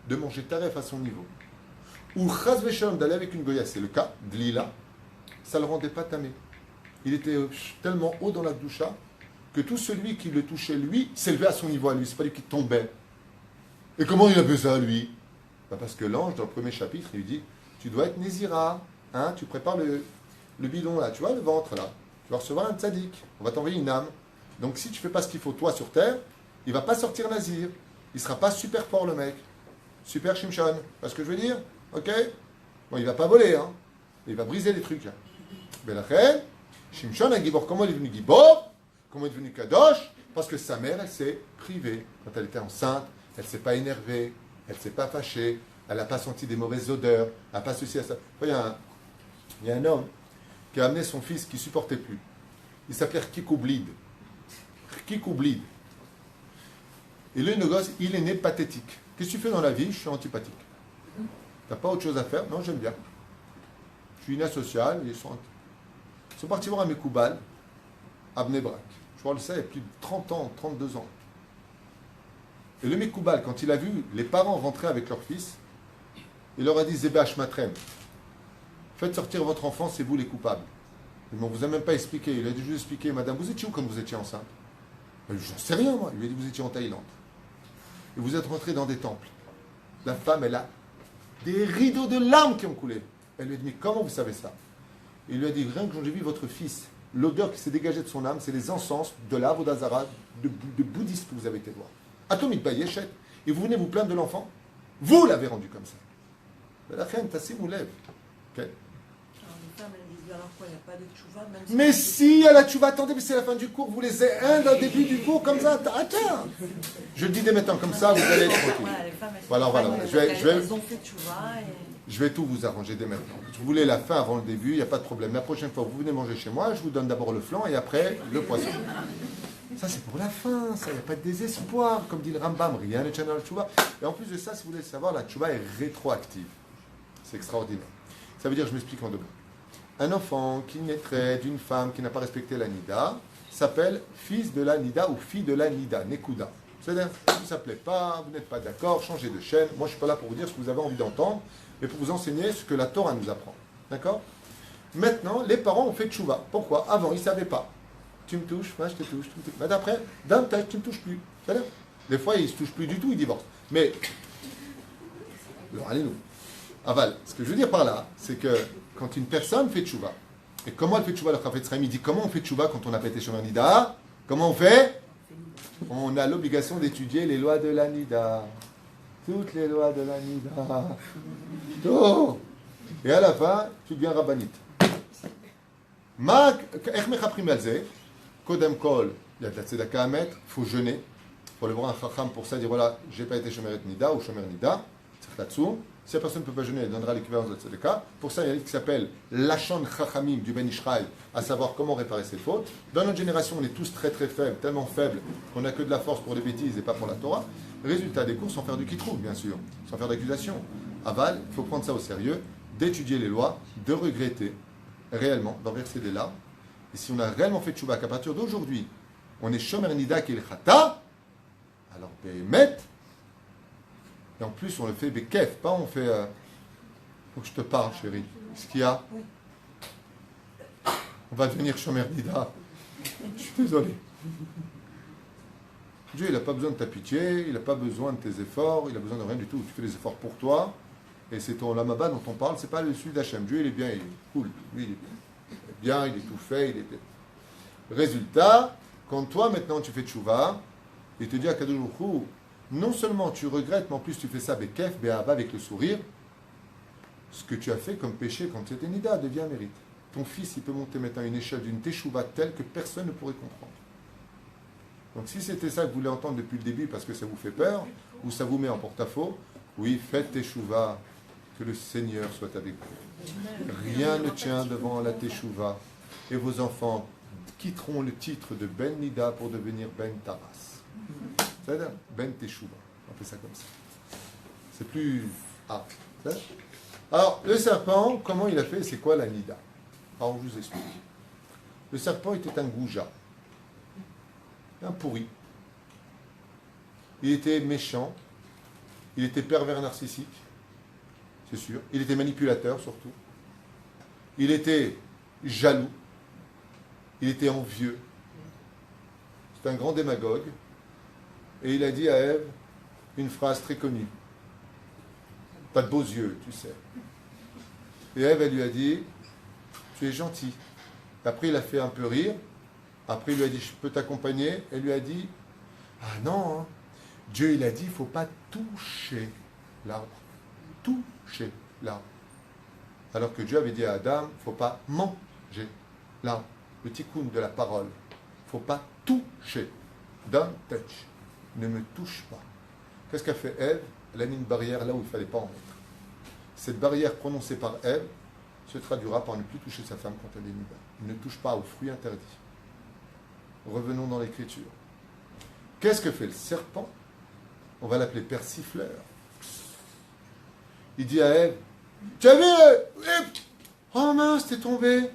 de manger taref à son niveau, ou Chaz Veshalom d'aller avec une Goya, c'est le cas, Dlila, ça ne le rendait pas tamé. Il était tellement haut dans la Kedusha que tout celui qui le touchait, lui, s'élevait à son niveau à lui, c'est pas lui qui tombait. Et comment il a fait ça, lui? Parce que l'ange, dans le premier chapitre, il lui dit, tu dois être Nézira, hein, tu prépares le bidon là, tu vois, le ventre là, tu vas recevoir un tzaddik, on va t'envoyer une âme. Donc si tu fais pas ce qu'il faut, toi, sur terre, il va pas sortir nazir, il sera pas super fort le mec, super Shimshon, parce que je veux dire, ok? Bon, il va pas voler, hein, il va briser les trucs. Mais la reine, Shimshon a Gibor, comment il est devenu Gibor? Comment il est devenu Kadosh? Parce que sa mère, elle s'est privée. Quand elle était enceinte, elle ne s'est pas énervée, elle ne s'est pas fâchée, elle n'a pas senti des mauvaises odeurs, elle n'a pas ceci à ça. Il y a un homme qui a amené son fils qui ne supportait plus. Il s'appelait Kikoublid. Kikoublid. Et le gosse, il est né pathétique. Qu'est-ce que tu fais dans la vie? Je suis antipathique. Tu n'as pas autre chose à faire? Non, j'aime bien. Je suis inasocial. Ils sont partis voir un Mekoubal à Bnei Brak. Je vois ça il y a plus de 30 ans, 32 ans. Et le Mekoubal, quand il a vu les parents rentrer avec leur fils, il leur a dit Zébé Hashmatrem, faites sortir votre enfant, c'est vous les coupables. Mais on ne vous a même pas expliqué. Il a dû juste expliquer, madame, vous étiez où quand vous étiez enceinte? Elle dit, j'en sais rien, moi. Il lui a dit, vous étiez en Thaïlande. Et vous êtes rentré dans des temples. La femme, elle a des rideaux de larmes qui ont coulé. Elle lui a dit, mais comment vous savez ça? Il lui a dit, rien que quand j'ai vu votre fils, l'odeur qui s'est dégagée de son âme, c'est les encens de l'arbre d'Azara, de bouddhistes que vous avez été voir. Atomit Bayeshet. Et vous venez vous plaindre de l'enfant? Vous l'avez rendu comme ça. La reine, Tassim vous lève. Okay. Les femmes, elles disent alors quoi, il n'y a pas de tchouva, même Mais si, à la tchouva, attendez, mais c'est la fin du cours, vous les avez un dans le début du cours, comme ça, attends. Je le dis dès maintenant, comme ça, vous allez être tranquille. Voilà, les femmes, elles Voilà, elles ont fait tchouva et... Je vais tout vous arranger dès maintenant. Si vous voulez la fin avant le début, il n'y a pas de problème. La prochaine fois, vous venez manger chez moi, je vous donne d'abord le flan et après le poisson. Ça, c'est pour la fin, ça, il n'y a pas de désespoir, comme dit le Rambam, rien n'est channel tchouva. Et en plus de ça, si vous voulez savoir, la tchouva est rétroactive. C'est extraordinaire. Ça veut dire, je m'explique en deux mots. Un enfant qui naîtrait d'une femme qui n'a pas respecté la Nida s'appelle fils de la Nida ou fille de la Nida, Nekuda. C'est-à-dire, si ça ne plaît pas, vous n'êtes pas d'accord, changez de chaîne. Moi, je ne suis pas là pour vous dire ce que vous avez envie d'entendre, mais pour vous enseigner ce que la Torah nous apprend. D'accord? Maintenant, les parents ont fait tchouva. Pourquoi? Avant, ils ne savaient pas. Tu me touches, moi je te touche. Mais d'après, d'un tâche, tu ne me touches plus. C'est-à-dire, des fois, ils ne se touchent plus du tout, ils divorcent. Mais, alors, allez-nous. Aval, ce que je veux dire par là, c'est que quand une personne fait tchouva, et comment elle fait tchouva, le Chafetz Chaim, il dit comment on fait tchouva quand on n'a pas été Shomer Nida? Comment on fait? On a l'obligation d'étudier les lois de la Nida. Toutes les lois de la Nida. Oh. Et à la fin, tu deviens rabbinite. Kodem kol, il y a de la tzedaka à mettre, il faut jeûner. Il faut aller voir un chacham pour ça, dire voilà, j'ai pas été Shomer Nida ou Shomer Nida. Si la personne ne peut pas jeûner, elle donnera l'équivalence de la tzedaka. Pour ça, il y a un livre qui s'appelle Lachon Chachamim du Ben Ishraï, à savoir comment réparer ses fautes. Dans notre génération, on est tous très très faibles, tellement faibles qu'on n'a que de la force pour les bêtises et pas pour la Torah. Résultat des cours, sans faire du kitrou, bien sûr, sans faire d'accusation. Aval, il faut prendre ça au sérieux, d'étudier les lois, de regretter réellement, d'en verser des larmes. Et si on a réellement fait tchouba, qu'à partir d'aujourd'hui, on est Shomer Nida qui est le Chata, alors Bémet. Et en plus, on le fait bekef, pas on fait. Faut que je te parle, chérie. Qu'est-ce qu'il y a? Oui. On va devenir Shomer Nida. Je suis désolé. Dieu, il n'a pas besoin de ta pitié, il n'a pas besoin de tes efforts, il n'a besoin de rien du tout. Tu fais les efforts pour toi, et c'est ton lamaba dont on parle, c'est pas le celui d'Hachem. Dieu, il est bien, il est cool. Lui, il est bien, il est tout fait, il est bien. Résultat, quand toi, maintenant, tu fais tchouva, il te dit à Kadosh Baruch Hu, non seulement tu regrettes, mais en plus tu fais ça avec kef, béhava, avec le sourire, ce que tu as fait comme péché quand tu étais nida devient mérite. Ton fils, il peut monter maintenant une échelle d'une teshuva telle que personne ne pourrait comprendre. Donc si c'était ça que vous voulez entendre depuis le début parce que ça vous fait peur, ou ça vous met en porte-à-faux, oui, faites teshuva, que le Seigneur soit avec vous. Rien ne tient devant la teshuva, et vos enfants quitteront le titre de Ben Nida pour devenir Ben Taras. C'est-à-dire Ben Teshuva. On fait ça comme ça. C'est plus... Ah. Alors, le serpent, comment il a fait? C'est quoi la Nida? Alors, je vous explique. Le serpent était un gouja. Un pourri. Il était méchant. Il était pervers narcissique. C'est sûr. Il était manipulateur, surtout. Il était jaloux. Il était envieux. C'est un grand démagogue. Et il a dit à Ève une phrase très connue. Pas de beaux yeux, tu sais. Et Ève, elle lui a dit, tu es gentil. Après, il a fait un peu rire. Après, il lui a dit, je peux t'accompagner. Elle lui a dit, ah non, hein. Dieu, il a dit, il ne faut pas toucher l'arbre. Toucher l'arbre. Alors que Dieu avait dit à Adam, il ne faut pas manger l'arbre. Le tikkun de la parole. Il ne faut pas toucher. Don't touch. Ne me touche pas. Qu'est-ce qu'a fait Ève? Elle a mis une barrière là où il ne fallait pas en mettre. Cette barrière prononcée par Ève se traduira par ne plus toucher sa femme quand elle est nida. Il ne touche pas aux fruits interdits. Revenons dans l'écriture. Qu'est-ce que fait le serpent? On va l'appeler persifleur. Il dit à Ève, tu as vu? Oh mince, t'es tombé.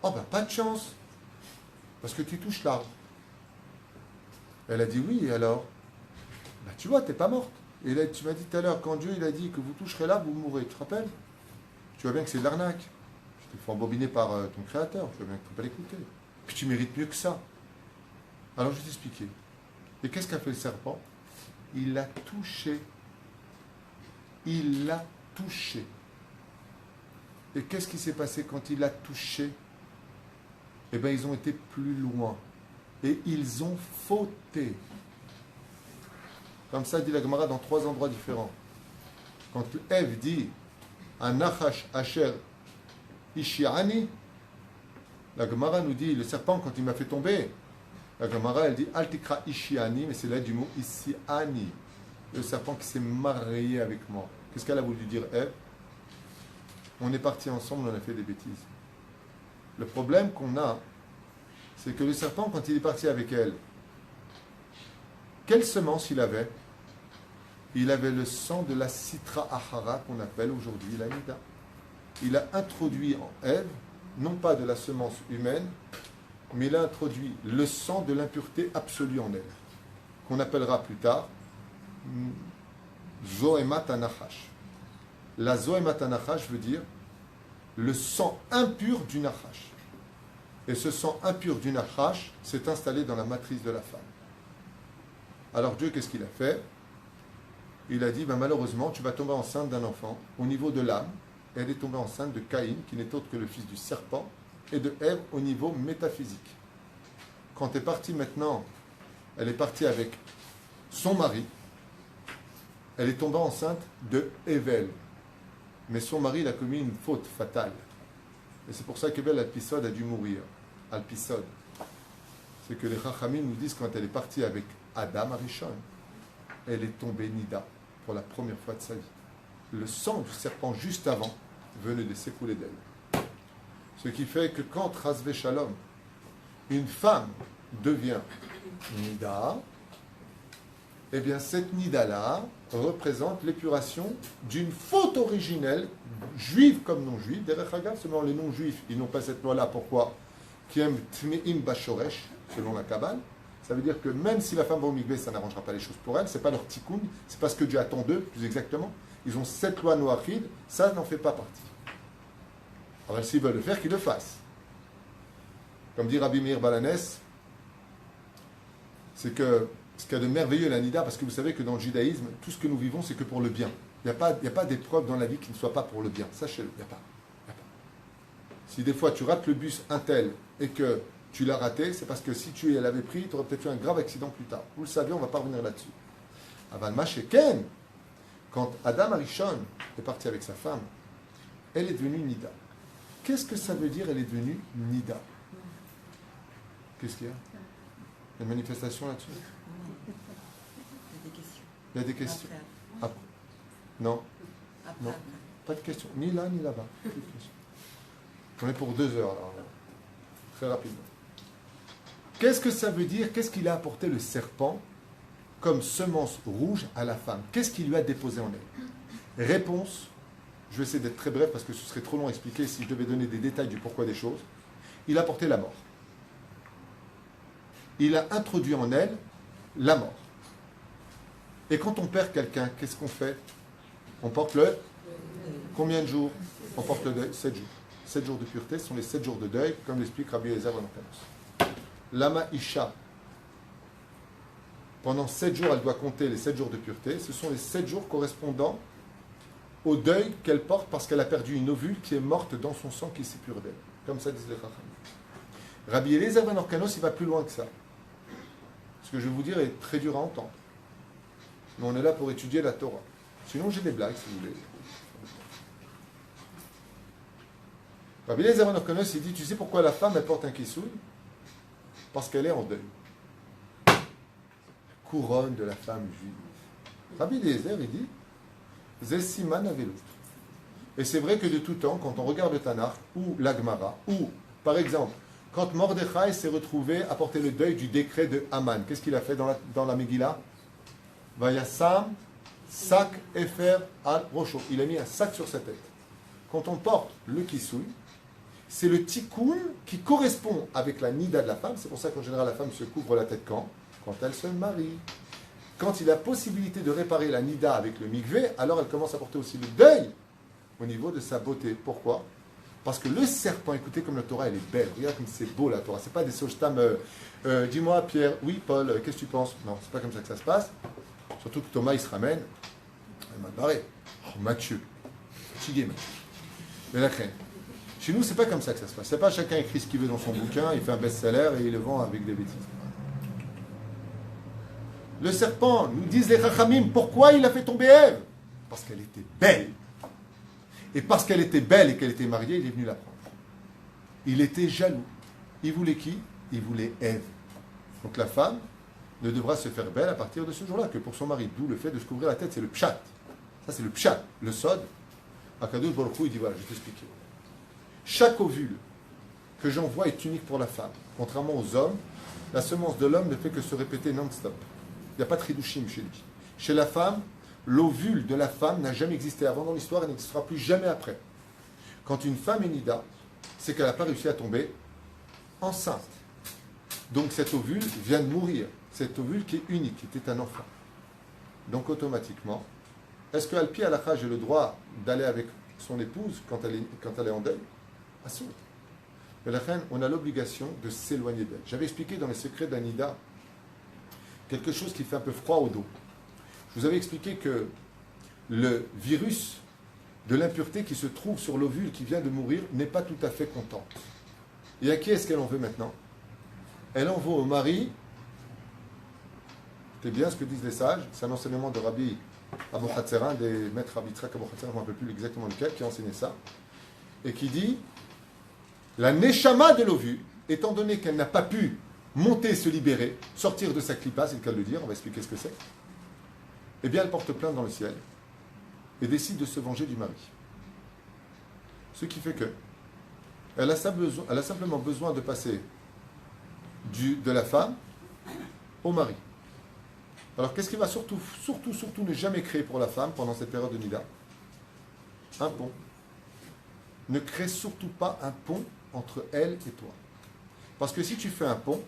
Oh ben pas de chance. Parce que tu touches l'arbre. Elle a dit oui, et alors? Ben, tu vois, t'es pas morte. Et là, tu m'as dit tout à l'heure, quand Dieu il a dit que vous toucherez l'arbre, vous mourrez. Tu te rappelles? Tu vois bien que c'est de l'arnaque. Je t'ai fait embobiner par ton créateur. Tu vois bien que tu ne peux pas l'écouter. Puis tu mérites mieux que ça. Alors je vais t'expliquer. Et qu'est-ce qu'a fait le serpent? Il l'a touché. Il l'a touché. Et qu'est-ce qui s'est passé quand il l'a touché? Eh bien, ils ont été plus loin. Et ils ont fauté. Comme ça dit la Gemara dans 3 endroits différents. Quand Ève dit Anachash Asher Ishiani, la Gemara nous dit, le serpent quand il m'a fait tomber, la Gemara elle dit Altikra Ishiani, mais c'est là du mot Isiani, le serpent qui s'est marié avec moi. Qu'est-ce qu'elle a voulu dire Ève? On est partis ensemble, on a fait des bêtises. Le problème qu'on a, c'est que le serpent, quand il est parti avec elle, quelle semence il avait? Il avait le sang de la Sitra Ahara qu'on appelle aujourd'hui la Nida. Il a introduit en Ève, non pas de la semence humaine, mais il a introduit le sang de l'impureté absolue en elle, qu'on appellera plus tard Zoemat Anachash. La Zoemat Anachash veut dire le sang impur du Nachash. Et ce sang impur du Nachash s'est installé dans la matrice de la femme. Alors Dieu, qu'est-ce qu'il a fait? Il a dit, ben malheureusement, tu vas tomber enceinte d'un enfant au niveau de l'âme. Et elle est tombée enceinte de Caïn, qui n'est autre que le fils du serpent, et de Ève au niveau métaphysique. Quand elle est partie maintenant, elle est partie avec son mari. Elle est tombée enceinte de Evel. Mais son mari, il a commis une faute fatale. Et c'est pour ça qu'Evel Alpisod a dû mourir. Alpisod. C'est que les Chachamim nous disent quand elle est partie avec Adam Arishon, elle est tombée nida pour la première fois de sa vie. Le sang du serpent juste avant venait de s'écouler d'elle. Ce qui fait que quand Rasvé Shalom, une femme devient nida, eh bien cette nida-là représente l'épuration d'une faute originelle, juive comme non juive. Derech Hagav, seulement les non-juifs, ils n'ont pas cette loi-là. Pourquoi? Kiem tmeim bashoresh, selon la Kabbale. Ça veut dire que même si la femme va au mikvé, ça n'arrangera pas les choses pour elle. C'est pas leur tikkun, c'est pas ce que Dieu attend d'eux, plus exactement. Ils ont cette loi noachide, ça n'en fait pas partie. Alors s'ils veulent le faire, qu'ils le fassent. Comme dit Rabbi Meir Balanès, c'est que ce qu'il y a de merveilleux la Nida, parce que vous savez que dans le judaïsme, tout ce que nous vivons, c'est que pour le bien. Il n'y a pas d'épreuve dans la vie qui ne soit pas pour le bien. Sachez-le, il n'y a pas. Si des fois tu rates le bus un tel et que tu l'as raté, c'est parce que si tu l'avais pris, tu aurais peut-être fait un grave accident plus tard. Vous le savez, on ne va pas revenir là-dessus. Aval Masheken, quand Adam Arishon est parti avec sa femme, elle est devenue Nida. Qu'est-ce que ça veut dire, elle est devenue Nida? Qu'est-ce qu'il y a? Il y a une manifestation là-dessus? Il y a des questions. Il y a des questions. Après. Après. Non, Après, non. après. Pas de questions. Ni là, ni là-bas. Plus de questions. On est pour 2 heures, là. Très rapidement. Qu'est-ce que ça veut dire? Qu'est-ce qu'il a apporté le serpent comme semence rouge à la femme? Qu'est-ce qu'il lui a déposé en elle? Réponse, je vais essayer d'être très bref parce que ce serait trop long à expliquer si je devais donner des détails du pourquoi des choses. Il a apporté la mort. Il a introduit en elle la mort. Et quand on perd quelqu'un, qu'est-ce qu'on fait? On porte le... Combien de jours? On porte le deuil? 7 jours. 7 jours de pureté, ce sont les 7 jours de deuil, comme l'explique Rabbi Eliezer Ben Orkanos. Lama Isha, pendant 7 jours, elle doit compter les 7 jours de pureté. Ce sont les 7 jours correspondant au deuil qu'elle porte parce qu'elle a perdu une ovule qui est morte dans son sang qui s'épure d'elle. Comme ça disent les Chachamim. Rabbi Eliezer Ben Orkanos, il va plus loin que ça. Ce que je vais vous dire est très dur à entendre. Mais on est là pour étudier la Torah. Sinon, j'ai des blagues, si vous voulez. Rabbi Eliezer Ben Orkanos, il dit, tu sais pourquoi la femme, elle porte un kissoun? Parce qu'elle est en deuil. Couronne de la femme juive. Rabbi Eliezer, il dit, Zesiman Avelut. Et c'est vrai que de tout temps, quand on regarde le Tanakh, ou la Gemara, ou, par exemple, quand Mordechai s'est retrouvé à porter le deuil du décret de Haman, qu'est-ce qu'il a fait dans la Megillah? Vayasam, sac efer al rocho. Il a mis un sac sur sa tête. Quand on porte le kissoui, c'est le tikkun qui correspond avec la nida de la femme. C'est pour ça qu'en général, la femme se couvre la tête quand elle se marie. Quand il a possibilité de réparer la nida avec le mikvé, alors elle commence à porter aussi le deuil au niveau de sa beauté. Pourquoi? Parce que le serpent, écoutez comme la Torah, elle est belle. Regarde comme c'est beau la Torah. C'est pas des sojtam. Dis-moi, Pierre, oui, Paul, qu'est-ce que tu penses? Non, c'est pas comme ça que ça se passe. Surtout que Thomas, il se ramène. Elle m'a barré. Oh, Mathieu. Fatigué, Mathieu. Mais la crainte. Chez nous, c'est pas comme ça que ça se passe. C'est pas chacun écrit ce qu'il veut dans son bouquin, il fait un best-seller et il le vend avec des bêtises. Le serpent, nous disent les Chachamim, pourquoi il a fait tomber Ève? Parce qu'elle était belle. Et parce qu'elle était belle et qu'elle était mariée, il est venu la prendre. Il était jaloux. Il voulait qui? Il voulait Ève. Donc la femme ne devra se faire belle à partir de ce jour-là que pour son mari. D'où le fait de se couvrir la tête, c'est le pshat. Ça, c'est le pshat. Le sod. Akadosh Baruch Hu, il dit voilà, je vais t'expliquer. Chaque ovule que j'envoie est unique pour la femme. Contrairement aux hommes, la semence de l'homme ne fait que se répéter non-stop. Il n'y a pas de tridushim chez lui. Chez la femme, l'ovule de la femme n'a jamais existé avant dans l'histoire et n'existera plus jamais après. Quand une femme est nida, c'est qu'elle n'a pas réussi à tomber enceinte. Donc cet ovule vient de mourir. Cet ovule qui est unique, qui était un enfant. Donc automatiquement, est-ce qu'Al Pi Halakha, j'ai le droit d'aller avec son épouse quand elle est en deuil? Assour. Mais la reine, on a l'obligation de s'éloigner d'elle. J'avais expliqué dans les secrets d'Anida quelque chose qui fait un peu froid au dos. Je vous avais expliqué que le virus de l'impureté qui se trouve sur l'ovule qui vient de mourir n'est pas tout à fait content. Et à qui est-ce qu'elle en veut maintenant? Elle en veut au mari. C'est bien ce que disent les sages. C'est un enseignement de Rabbi Abou Hatzerin, des maîtres Rabbi Tzrak Abou Hatzerin, je ne me rappelle plus exactement lequel, qui a enseigné ça, et qui dit la neshama de l'ovule, étant donné qu'elle n'a pas pu monter, se libérer, sortir de sa clipa, c'est le cas de le dire, on va expliquer ce que c'est, eh bien elle porte plainte dans le ciel et décide de se venger du mari. Ce qui fait que elle a simplement besoin de passer de la femme au mari. Alors qu'est-ce qu'il va surtout ne jamais créer pour la femme pendant cette période de Nida? Un pont. Ne crée surtout pas un pont entre elle et toi. Parce que si tu fais un pont,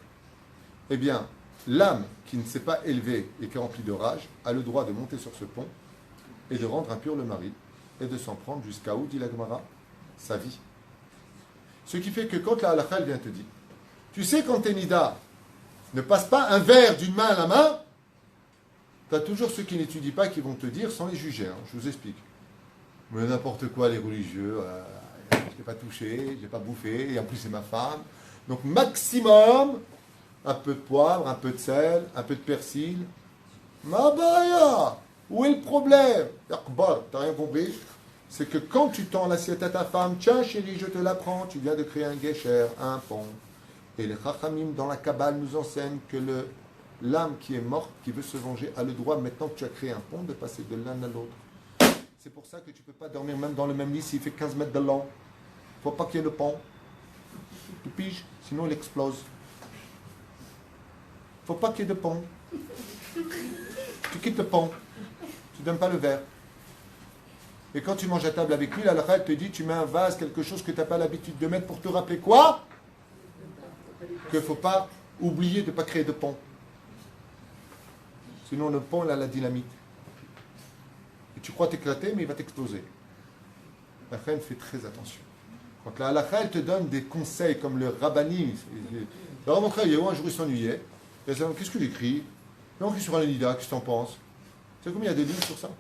eh bien, l'âme qui ne s'est pas élevée et qui est remplie de rage a le droit de monter sur ce pont et de rendre impur le mari et de s'en prendre jusqu'à où, dit la Gemara, sa vie. Ce qui fait que quand la halakha vient te dire, tu sais quand t'es nida, ne passe pas un verre d'une main à la main, tu as toujours ceux qui n'étudient pas qui vont te dire, sans les juger, hein, je vous explique. Mais n'importe quoi, les religieux, je n'ai pas touché, je n'ai pas bouffé, et en plus c'est ma femme. Donc maximum, un peu de poivre, un peu de sel, un peu de persil. Ma baya, où est le problème? T'as rien compris? C'est que quand tu tends l'assiette à ta femme, tiens chérie, je te la prends, tu viens de créer un guécher, un pont. Et les Chachamim dans la Kabbale nous enseignent que l'âme qui est morte, qui veut se venger, a le droit, maintenant que tu as créé un pont, de passer de l'un à l'autre. C'est pour ça que tu ne peux pas dormir même dans le même lit s'il fait 15 mètres de long. Il ne faut pas qu'il y ait le pont. Tu piges, sinon il explose. Il ne faut pas qu'il y ait de pont. Tu quittes le pont. Tu ne donnes pas le verre. Et quand tu manges à table avec lui, la halakha te dit, tu mets un vase, quelque chose que tu n'as pas l'habitude de mettre pour te rappeler quoi? Qu'il ne faut pas oublier de ne pas créer de pont. Sinon le pont, il a la dynamite. Et tu crois t'éclater, mais il va t'exploser. La reine fait très attention. Quand la halakha, elle te donne des conseils comme le rabbani. Alors mon frère, il y a un jour, il s'ennuyait. Il a dit, qu'est-ce que j'écris? Non, qui sur un Nida, qu'est-ce que tu en penses? Tu sais combien il y a de livres sur ça?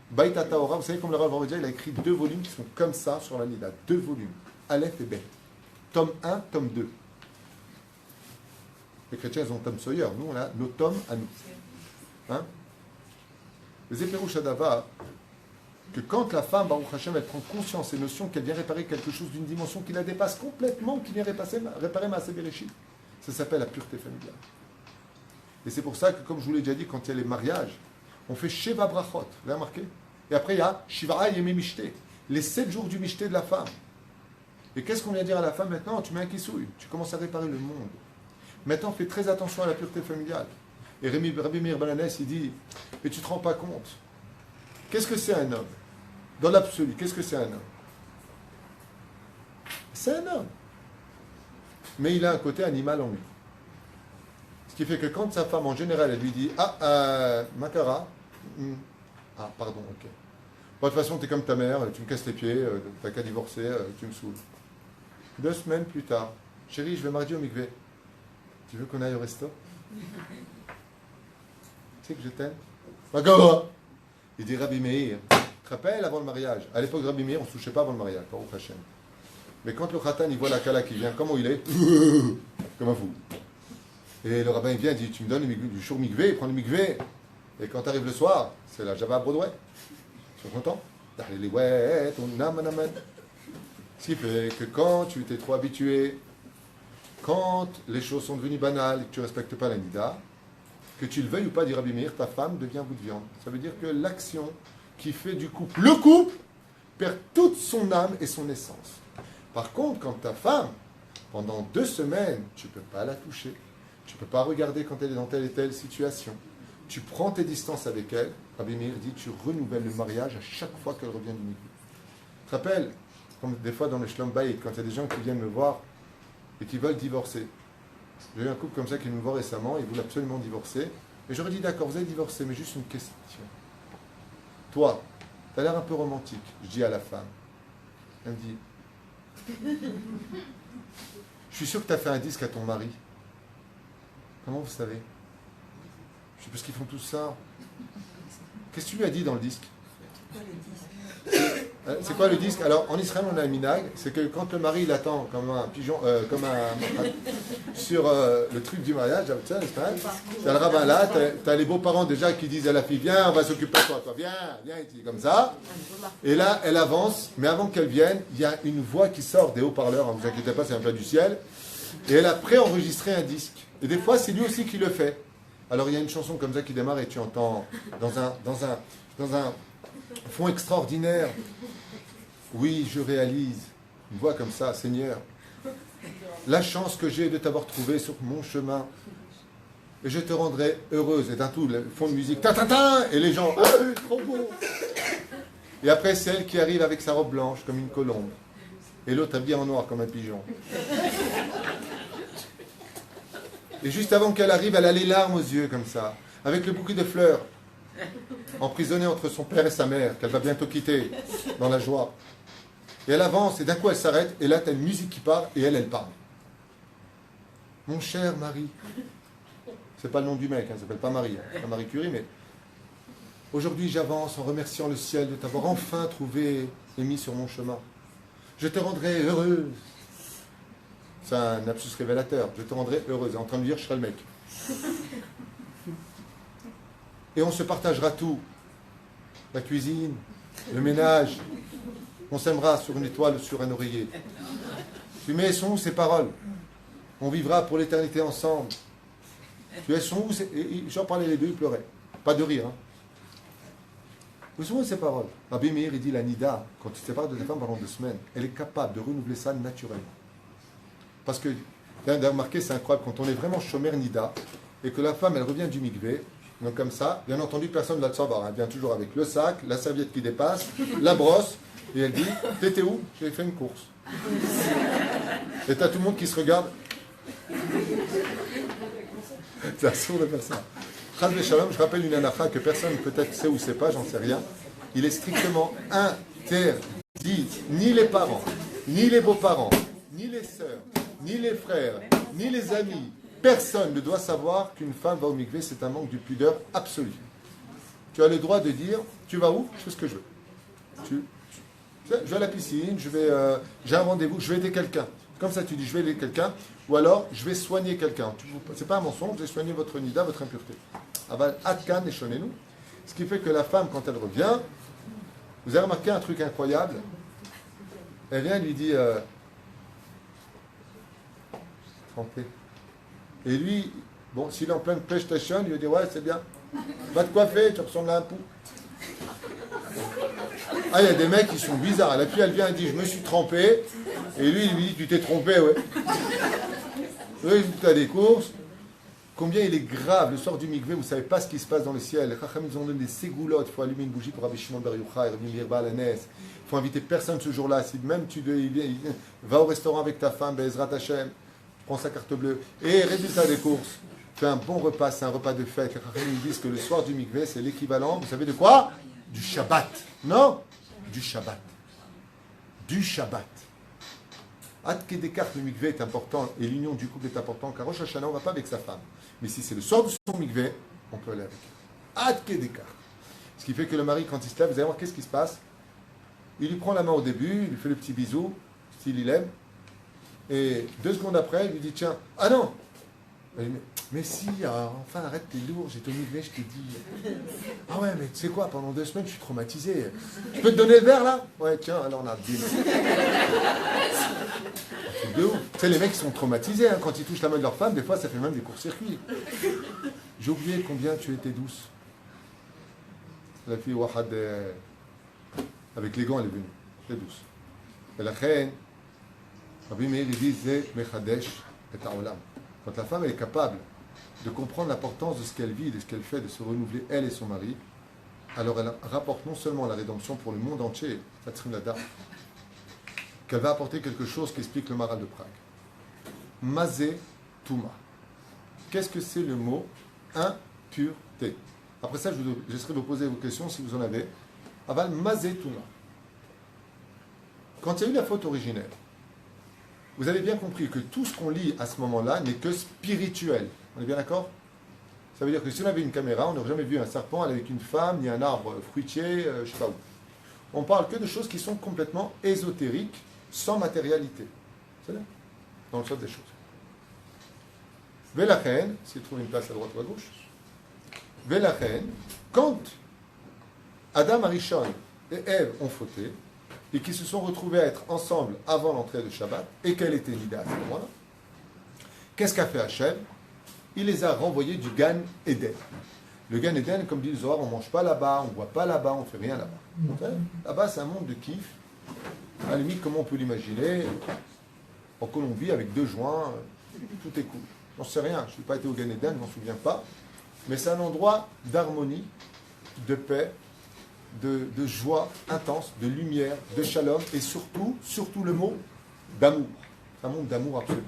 Baïta Taora, vous savez, comme le Rav Ovadia, il a écrit 2 volumes qui sont comme ça sur la Nida. 2 volumes. Aleph et Bet. Tome 1, tome 2. Les chrétiens, ils ont Tom Sawyer. Nous, on a nos tomes à nous. Hein? Les Éperouch Adava, que quand la femme, Baruch Hashem, elle prend conscience et notion qu'elle vient réparer quelque chose d'une dimension qui la dépasse complètement, qui vient réparer Maaseh Bereshit, ça s'appelle la pureté familiale. Et c'est pour ça que, comme je vous l'ai déjà dit, quand il y a les mariages, on fait Sheva Brachot, vous avez remarqué? Et après, il y a Shiva Yemei Mishte, les 7 jours du Mishte de la femme. Et qu'est-ce qu'on vient dire à la femme maintenant? Tu mets un kissouille, tu commences à réparer le monde. Maintenant, fais très attention à la pureté familiale. Et Rabbi Meir Balanès, il dit, mais tu ne te rends pas compte. Qu'est-ce que c'est un homme? Dans l'absolu, qu'est-ce que c'est un homme? C'est un homme. Mais il a un côté animal en lui. Ce qui fait que quand sa femme, en général, elle lui dit, Makara, pardon, ok. Bon, de toute façon, tu es comme ta mère, tu me casses les pieds, tu n'as qu'à divorcer, tu me saoules. 2 semaines plus tard, chérie, je vais mardi au mikvé. Tu veux qu'on aille au resto? Tu sais que je t'aime? Makara! Il dit Rabbi Meir. Tu te rappelles avant le mariage? À l'époque de Rabbi Meir, on ne se touchait pas avant le mariage, par au Hachem. Mais quand le Khatan, il voit la Kala qui vient, comment il est? Comme un fou. Et le rabbin vient, il dit, tu me donnes du jour mikvé, prends le mikvé. Et quand tu arrives le soir, c'est la Java à Broadway. Ils sont contents. Ce qui fait que quand tu t'es trop habitué, quand les choses sont devenues banales et que tu ne respectes pas la Nida, que tu le veuilles ou pas, dit Rabbi Meir, ta femme devient bout de viande. Ça veut dire que l'action qui fait du couple, le couple, perd toute son âme et son essence. Par contre, quand ta femme, pendant 2 semaines, tu ne peux pas la toucher, tu ne peux pas regarder quand elle est dans telle et telle situation, tu prends tes distances avec elle, Rabbi Meir dit, tu renouvelles le mariage à chaque fois qu'elle revient du mikvé. Tu te rappelles, comme des fois dans le Shlom Bayit, quand il y a des gens qui viennent me voir et qui veulent divorcer. J'ai eu un couple comme ça qui me voit récemment, ils voulaient absolument divorcer. Et j'aurais dit, d'accord, vous allez divorcer, mais juste une question. Toi, tu as l'air un peu romantique, je dis à la femme. Elle me dit, je suis sûr que tu as fait un disque à ton mari. Comment vous savez? Je sais parce qu'ils font tout ça. Qu'est-ce que tu lui as dit dans le disque? C'est quoi le disque? Alors, en Israël, on a un minag, c'est que quand le mari il attend comme un pigeon, sur le truc du mariage, tu sais, t'as le rabbin là, t'as les beaux-parents déjà qui disent à la fille, viens, on va s'occuper de toi, viens, il dit comme ça. Et là, elle avance, mais avant qu'elle vienne, il y a une voix qui sort des haut-parleurs, ne vous inquiétez pas, c'est un plat du ciel, et elle a préenregistré un disque. Et des fois, c'est lui aussi qui le fait. Alors, il y a une chanson comme ça qui démarre et tu entends dans un fond extraordinaire. Oui, je réalise, une voix comme ça, Seigneur, la chance que j'ai de t'avoir trouvé sur mon chemin. Et je te rendrai heureuse. Et d'un tout, le fond de musique, ta, et les gens, trop beau. Et après, c'est elle qui arrive avec sa robe blanche, comme une colombe. Et l'autre habillé en noir, comme un pigeon. Et juste avant qu'elle arrive, elle a les larmes aux yeux, comme ça, avec le bouquet de fleurs, emprisonnée entre son père et sa mère, qu'elle va bientôt quitter, dans la joie. Et elle avance, et d'un coup elle s'arrête, et là tu as une musique qui part, et elle parle. Mon cher mari, c'est pas le nom du mec, il s'appelle pas Marie, pas Marie Curie, mais aujourd'hui j'avance en remerciant le ciel de t'avoir enfin trouvé et mis sur mon chemin. Je te rendrai heureuse. C'est un lapsus révélateur. Je te rendrai heureuse. En train de dire, je serai le mec. Et on se partagera tout. La cuisine, le ménage. On s'aimera sur une étoile, sur un oreiller. Tu mets, sont où ces paroles? On vivra pour l'éternité ensemble. Tu es, sont où j'en parlais les deux, ils pleuraient. Pas de rire. Hein. Où sont ces paroles? Rabbi Meir, il dit la Nida, quand tu te sépares de ta femme pendant 2 semaines, elle est capable de renouveler ça naturellement. Parce que, vous avez remarqué, c'est incroyable, quand on est vraiment shomer Nida, et que la femme, elle revient du mikvé, donc comme ça, bien entendu, personne ne va le savoir. Elle vient toujours avec le sac, la serviette qui dépasse, la brosse, et elle dit, t'étais où? J'ai fait une course. Et t'as tout le monde qui se regarde. C'est absurde de faire ça. Chas v'shalom, je rappelle une anacha que personne peut-être sait ou sait pas, j'en sais rien. Il est strictement interdit, ni les parents, ni les beaux-parents, ni les sœurs, ni les frères, ni les amis, personne ne doit savoir qu'une femme va au mikvé, c'est un manque de pudeur absolu. Tu as le droit de dire, tu vas où? Je fais ce que je veux. Je vais à la piscine, j'ai un rendez-vous, je vais aider quelqu'un. Comme ça, tu dis, je vais aider quelqu'un, ou alors, je vais soigner quelqu'un. C'est pas un mensonge, je vais soigner votre nida, votre impureté. Aval atkan et shonenu. Ce qui fait que la femme, quand elle revient, vous avez remarqué un truc incroyable. Elle vient, elle lui dit, trempé. Et lui, bon, s'il est en pleine PlayStation, il lui dit, ouais, c'est bien. Va te coiffer, tu ressembles à un pou. Ah, il y a des mecs qui sont bizarres. La fille, elle vient, elle dit, je me suis trempé. Et lui, il lui dit, tu t'es trompé, ouais. Oui, tu as des courses. Combien il est grave, le soir du mikvé, vous ne savez pas ce qui se passe dans le ciel. Les Chacham, ils ont donné des ségoulottes. Il faut allumer une bougie pour Rabbi Shimon Bar Yochai, Rabbi Meir Baal Hanes. Il faut inviter personne ce jour-là. Si même va au restaurant avec ta femme, Bezrat Hashem, prends sa carte bleue. Et résultat des courses, fais un bon repas, c'est un repas de fête. Les Chacham, ils disent que le soir du mikvé, c'est l'équivalent, vous savez de quoi? Du Shabbat. Non? Du Shabbat. Du Shabbat. Ad Kedekar, le mikvé est important et l'union du couple est importante car Rosh Hashanah, on ne va pas avec sa femme. Mais si c'est le soir de son mikvé, on peut aller avec elle. Ad Kedekar. Ce qui fait que le mari, quand il se lève, vous allez voir qu'est-ce qui se passe. Il lui prend la main au début, il lui fait le petit bisou, s'il il aime. Et 2 secondes après, il lui dit, tiens, ah non! Mais si, enfin arrête, t'es lourd, j'ai ton mikvé, je t'ai dit. Ah ouais, mais tu sais quoi, pendant 2 semaines, je suis traumatisé. Je peux te donner le verre là? Ouais, tiens, alors on a dit. C'est de ouf. Tu sais, les mecs ils sont traumatisés, hein, quand ils touchent la main de leur femme, des fois ça fait même des courts-circuits. J'ai oublié combien tu étais douce. La fille Wahad, avec les gants, elle est venue. Elle est douce. Et la reine, Rabbi Meir, il dit, c'est Mechadesh et Ta'olam. Quand la femme elle est capable de comprendre l'importance de ce qu'elle vit, de ce qu'elle fait, de se renouveler elle et son mari, alors elle rapporte non seulement la rédemption pour le monde entier, qu'elle va apporter quelque chose qui explique le Maral de Prague. Mazé Touma. Qu'est-ce que c'est le mot impureté? Après ça, je laisserai vous poser vos questions si vous en avez. Aval Mazé Touma. Quand il y a eu la faute originelle, vous avez bien compris que tout ce qu'on lit à ce moment-là n'est que spirituel. On est bien d'accord? Ça veut dire que si on avait une caméra, on n'aurait jamais vu un serpent avec une femme, ni un arbre fruitier, je ne sais pas où. On parle que de choses qui sont complètement ésotériques, sans matérialité. C'est là, dans le sens des choses. Velachen, s'il trouve une place à droite ou à gauche, Velachen, quand Adam Arishon et Ève ont fauté, et qui se sont retrouvés à être ensemble avant l'entrée de Shabbat, et qu'elle était Nida à ce moment-là, qu'est-ce qu'a fait Hachem? Il les a renvoyés du Gan Eden. Le Gan Eden, comme dit le Zohar, on ne mange pas là-bas, on ne boit pas là-bas, on ne fait rien là-bas. Là-bas, c'est un monde de kiff. À la limite, comment on peut l'imaginer? En Colombie, avec 2 joints, tout est cool. J'en sais rien, je n'ai pas été au Gan Eden, je m'en souviens pas. Mais c'est un endroit d'harmonie, de paix, de joie intense, de lumière, de shalom, et surtout le mot d'amour. C'est un monde d'amour absolu.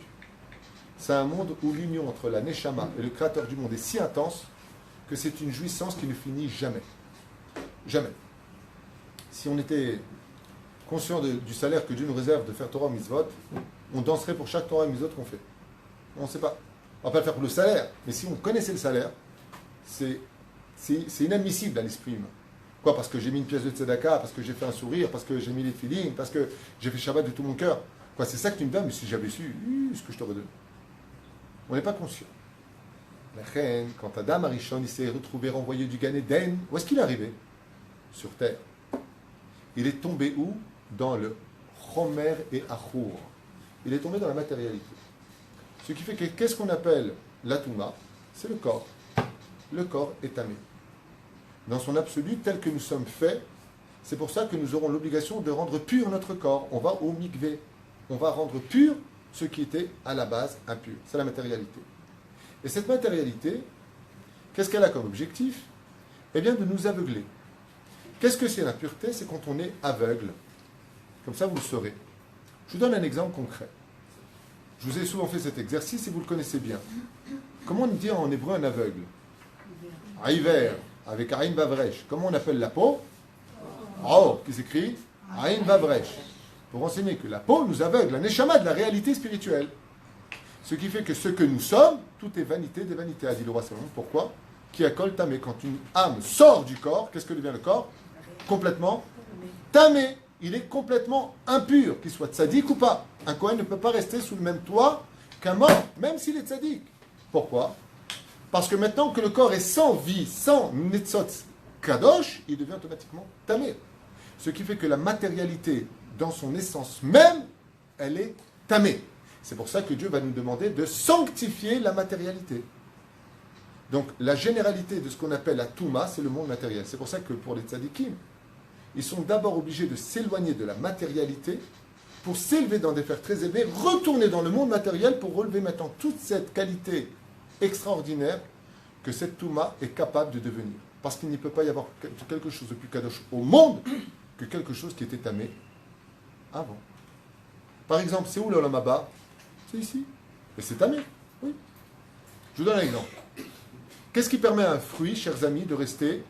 C'est un monde où l'union entre la Neshama et le Créateur du monde est si intense que c'est une jouissance qui ne finit jamais. Jamais. Si on était conscient du salaire que Dieu nous réserve de faire Torah Mitzvot, on danserait pour chaque Torah Mitzvot qu'on fait. On ne sait pas. On va pas le faire pour le salaire. Mais si on connaissait le salaire, c'est inadmissible à l'esprit humain. Quoi? Parce que j'ai mis une pièce de tzedaka, parce que j'ai fait un sourire, parce que j'ai mis les filines, parce que j'ai fait Shabbat de tout mon cœur. Quoi? C'est ça que tu me donnes, mais si j'avais su, ce que je te redonne. On n'est pas conscient. La reine, quand Adam Arishon, il s'est retrouvé renvoyé du Gan Eden, où est-ce qu'il est arrivé? Sur terre. Il est tombé où? Dans le Chomer et Achour. Il est tombé dans la matérialité. Ce qui fait que, qu'est-ce qu'on appelle la Touma? C'est le corps. Le corps est tamé. Dans son absolu, tel que nous sommes faits, c'est pour ça que nous aurons l'obligation de rendre pur notre corps. On va au mikvé. On va rendre pur ce qui était à la base impur. C'est la matérialité. Et cette matérialité, qu'est-ce qu'elle a comme objectif? Eh bien, de nous aveugler. Qu'est-ce que c'est l'impureté? C'est quand on est aveugle. Comme ça, vous le saurez. Je vous donne un exemple concret. Je vous ai souvent fait cet exercice et vous le connaissez bien. Comment on dit en hébreu un aveugle? Aiver, avec Aïn Bavresh. Comment on appelle la peau? Oh, qui s'écrit Aïn Bavresh. Pour enseigner que la peau nous aveugle, la neshama de la réalité spirituelle. Ce qui fait que ce que nous sommes, tout est vanité des vanités, a dit le roi Salomon. Pourquoi? Qui accole tamé. Quand une âme sort du corps, qu'est-ce que devient le corps? Complètement tamé. Il est complètement impur, qu'il soit tzaddik ou pas. Un Kohen ne peut pas rester sous le même toit qu'un mort, même s'il est tzaddik. Pourquoi? Parce que maintenant que le corps est sans vie, sans netzot kadosh, il devient automatiquement tamé. Ce qui fait que la matérialité, dans son essence même, elle est tamée. C'est pour ça que Dieu va nous demander de sanctifier la matérialité. Donc la généralité de ce qu'on appelle la Touma, c'est le monde matériel. C'est pour ça que pour les tzadikim, ils sont d'abord obligés de s'éloigner de la matérialité pour s'élever dans des sphères très élevées, retourner dans le monde matériel pour relever maintenant toute cette qualité extraordinaire que cette Touma est capable de devenir. Parce qu'il ne peut pas y avoir quelque chose de plus kadosh au monde que quelque chose qui était tamé avant. Par exemple, c'est où l'Olam Haba? C'est ici. Et c'est tamé. Oui. Je vous donne un exemple. Qu'est-ce qui permet à un fruit, chers amis, de rester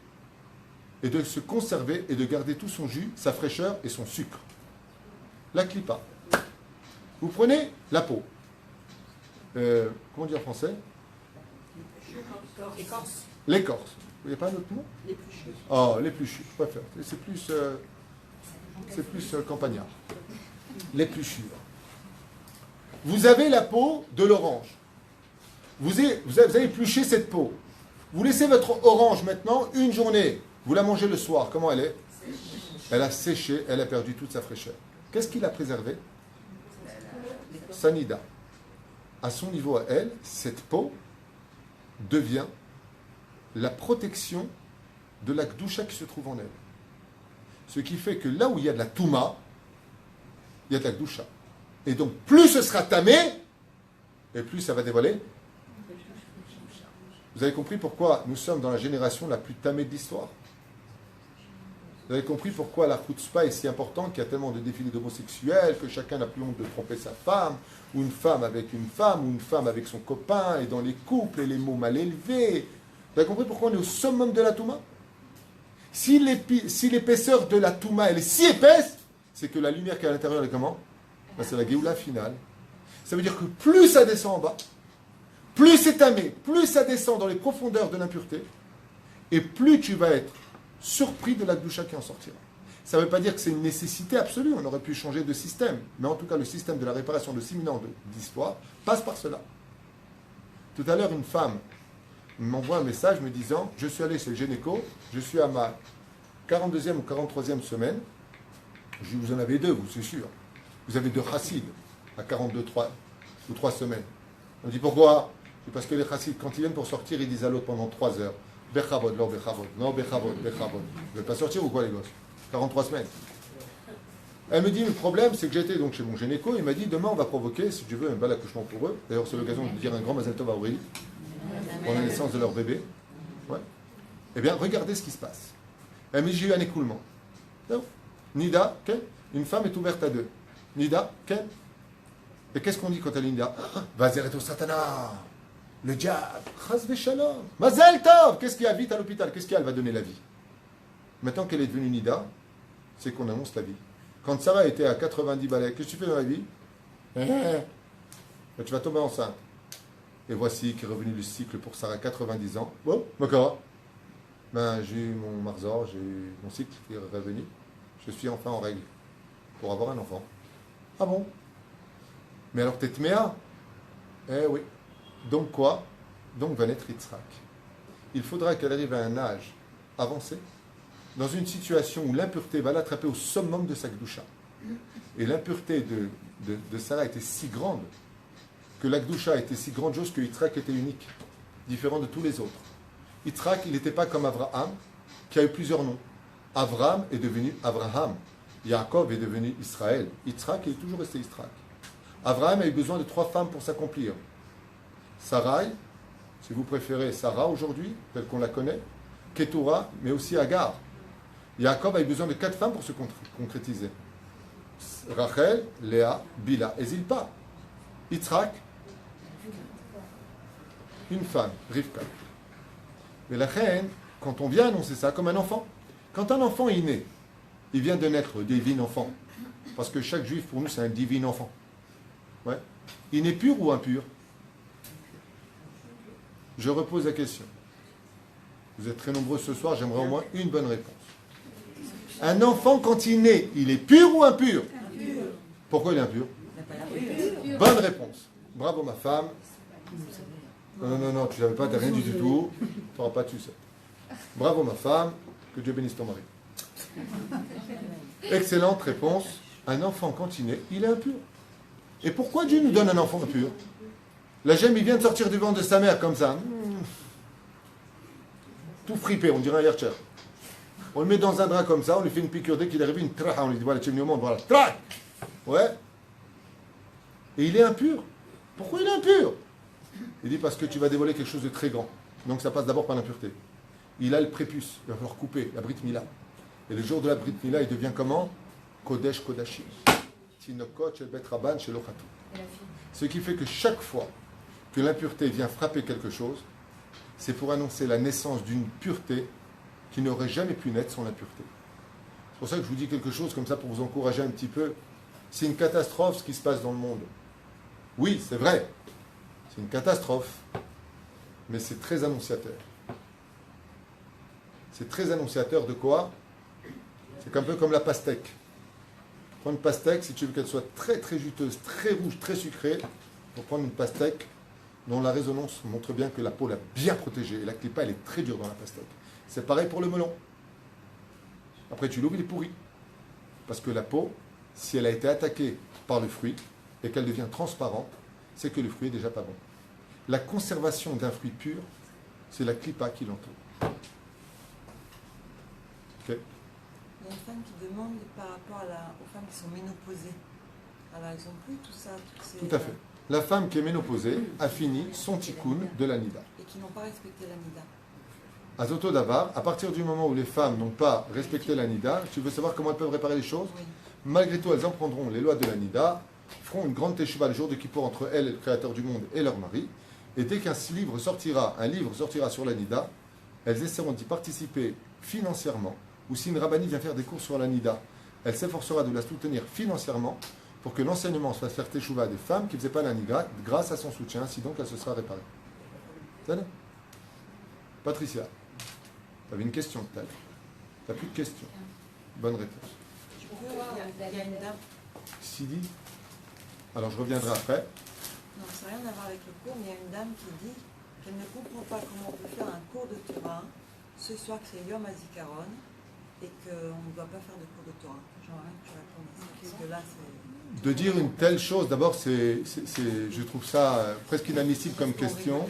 et de se conserver et de garder tout son jus, sa fraîcheur et son sucre? La clipa. Vous prenez la peau. Comment dire en français? L'écorce. L'écorce. Il n'y a pas un autre mot? L'épluchure. Oh, l'épluchure, je préfère. C'est plus campagnard. L'épluchure. Vous avez la peau de l'orange. Vous avez épluché cette peau. Vous laissez votre orange maintenant une journée. Vous la mangez le soir. Comment elle est? Elle a séché, elle a perdu toute sa fraîcheur. Qu'est-ce qui l'a préservée? Sanida. À son niveau à elle, cette peau devient la protection de la Gdusha qui se trouve en elle. Ce qui fait que là où il y a de la Touma, il y a de la Gdusha. Et donc, plus ce sera tamé, et plus ça va dévoiler. Vous avez compris pourquoi nous sommes dans la génération la plus tamée de l'histoire? Vous avez compris pourquoi la chutzpah est si importante, qu'il y a tellement de défilés d'homosexuels, que chacun n'a plus honte de tromper sa femme, ou une femme avec une femme, ou une femme avec son copain, et dans les couples, et les mots mal élevés. Vous avez compris pourquoi on est au summum de la Touma? Si l'épaisseur de la Touma, elle est si épaisse, c'est que la lumière qui est à l'intérieur, elle est comment? Ben, c'est la Géoula finale. Ça veut dire que plus ça descend en bas, plus c'est tamé, plus ça descend dans les profondeurs de l'impureté, et plus tu vas être surpris de la Gdusha qui en sortira. Ça ne veut pas dire que c'est une nécessité absolue, on aurait pu changer de système, mais en tout cas le système de la réparation de 6000 ans d'histoire passe par cela. Tout à l'heure, une femme m'envoie un message me disant, je suis allé chez le gynéco, je suis à ma 42e ou 43e semaine, je dis, vous en avez deux, vous, c'est sûr. Vous avez deux chassides à 42 ou 3 semaines. On me dit, pourquoi? C'est parce que les chassides, quand ils viennent pour sortir, ils disent à l'autre pendant 3 heures, Bechavod, non, Bechavod, non, Bechavod, Bechavod. Vous ne veulez pas sortir ou quoi, les gosses? 43 semaines. Elle me dit, le problème, c'est que j'étais donc chez mon gynéco, il m'a dit, demain, on va provoquer, si tu veux, un bel accouchement pour eux. D'ailleurs, c'est l'occasion de dire un grand Mazel Tov à Aurélie, pour la naissance de leur bébé. Ouais. Eh bien, regardez ce qui se passe. Elle me dit, j'ai eu un écoulement. Donc, Nida, quelle? Une femme est ouverte à deux. Nida, quelle? Et qu'est-ce qu'on dit quand elle est Nida? Vazereto Satana, le diable, Chas Veshalom, Mazel Tov. Qu'est-ce qu'il y a vite à l'hôpital? Qu'est-ce qu'il y a? Elle va donner la vie. Maintenant qu'elle est devenue Nida, c'est qu'on annonce la vie. Quand Sarah était à 90 balais, qu'est-ce que tu fais dans la vie? Tu vas tomber enceinte. Et voici qu'est revenu le cycle pour Sarah, 90 ans. Bon, d'accord. Ben, j'ai eu mon marzor, j'ai eu mon cycle qui est revenu. Je suis enfin en règle pour avoir un enfant. Ah bon? Mais alors t'es tméa? Eh oui. Donc quoi? Donc va naître Yitzhak. Il faudra qu'elle arrive à un âge avancé, dans une situation où l'impureté va l'attraper au summum de sa gdoucha. Et l'impureté de Sarah était si grande que la gdoucha était si grandiose que Yitzhak était unique, différent de tous les autres. Yitzhak, il n'était pas comme Abraham, qui a eu plusieurs noms. Abraham est devenu Abraham. Yaakov est devenu Israël. Yitzhak, il est toujours resté Yitzhak. Abraham a eu besoin de 3 femmes pour s'accomplir. Sarai, si vous préférez Sarah aujourd'hui, telle qu'on la connaît, Ketura, mais aussi Agar. Yaakov a eu besoin de 4 femmes pour se concrétiser. Rachel, Léa, Bila et Zilpa. Yitzhak, une femme, Rivka. Mais la reine, quand on vient annoncer ça comme un enfant, quand un enfant est né, il vient de naître, divin enfant. Parce que chaque juif, pour nous, c'est un divin enfant. Ouais. Il est pur ou impur? Je repose la question. Vous êtes très nombreux ce soir, j'aimerais au moins une bonne réponse. Un enfant, quand il naît, il est pur ou impur? Impur. Pourquoi il est impur? Bonne réponse. Bravo ma femme. Non, tu n'avais pas de rien du tout. Tu n'auras pas de succès. Bravo ma femme. Que Dieu bénisse ton mari. Excellente réponse. Un enfant, quand il naît, il est impur. Et pourquoi Dieu nous donne un enfant impur? La gemme, il vient de sortir du ventre de sa mère comme ça. Tout fripé, on dirait un Yercher. On le met dans un drap comme ça, on lui fait une piqûre. Dès qu'il est arrivé, une traha, on lui dit voilà, tu es venu au monde, voilà. Trac. Ouais. Et il est impur. Pourquoi il est impur? Il dit parce que tu vas dévoiler quelque chose de très grand. Donc ça passe d'abord par l'impureté. Il a le prépuce, il va falloir couper, la Brit Mila. Et le jour de la Brit Mila, il devient comment? Kodesh Kodashim. Tinokot Shel Bet Rabban Shel Ochatu. Ce qui fait que chaque fois que l'impureté vient frapper quelque chose, c'est pour annoncer la naissance d'une pureté qui n'aurait jamais pu naître sans l'impureté. C'est pour ça que je vous dis quelque chose comme ça pour vous encourager un petit peu. C'est une catastrophe ce qui se passe dans le monde. Oui, c'est vrai. C'est une catastrophe. Mais c'est très annonciateur. C'est très annonciateur de quoi? C'est un peu comme la pastèque. Prends une pastèque, si tu veux qu'elle soit très très juteuse, très rouge, très sucrée, il faut prendre une pastèque dont la résonance montre bien que la peau l'a bien protégée. Et la clipa, elle est très dure dans la pastèque. C'est pareil pour le melon. Après, tu l'ouvres, il est pourri. Parce que la peau, si elle a été attaquée par le fruit et qu'elle devient transparente, c'est que le fruit est déjà pas bon. La conservation d'un fruit pur, c'est la clipa qui l'entoure. Ok. Il y a une femme qui demande par rapport aux femmes qui sont ménopausées. Alors, elles n'ont plus tout ça. Tout à fait. La femme qui est ménopausée a fini son tikkun de la nida. Et qui n'ont pas respecté la nida. Azoto Davar, à partir du moment où les femmes n'ont pas respecté la nida, tu veux savoir comment elles peuvent réparer les choses? Oui. Malgré tout, elles en prendront les lois de la nida, feront une grande teshuva le jour de Kippour entre elles et le Créateur du monde et leur mari, et dès qu'un livre sortira sur la nida, elles essaieront d'y participer financièrement, ou si une rabbanie vient faire des cours sur la nida, elle s'efforcera de la soutenir financièrement pour que l'enseignement soit faire teshuva des femmes qui ne faisaient pas la nida, grâce à son soutien, si donc elle se sera réparée. Patricia, tu avais une question tout à l'heure. Tu n'as plus de questions. Bonne réponse. Il y a une dame. Sidi. Alors je reviendrai après. Non, ça n'a rien à voir avec le cours, mais il y a une dame qui dit qu'elle ne comprend pas comment on peut faire un cours de Torah ce soir que c'est Yom HaZikaron et qu'on ne doit pas faire de cours de Torah. J'aimerais que tu répondes à ça, parce que là c'est... De dire une telle chose, d'abord, je trouve ça presque inadmissible comme question.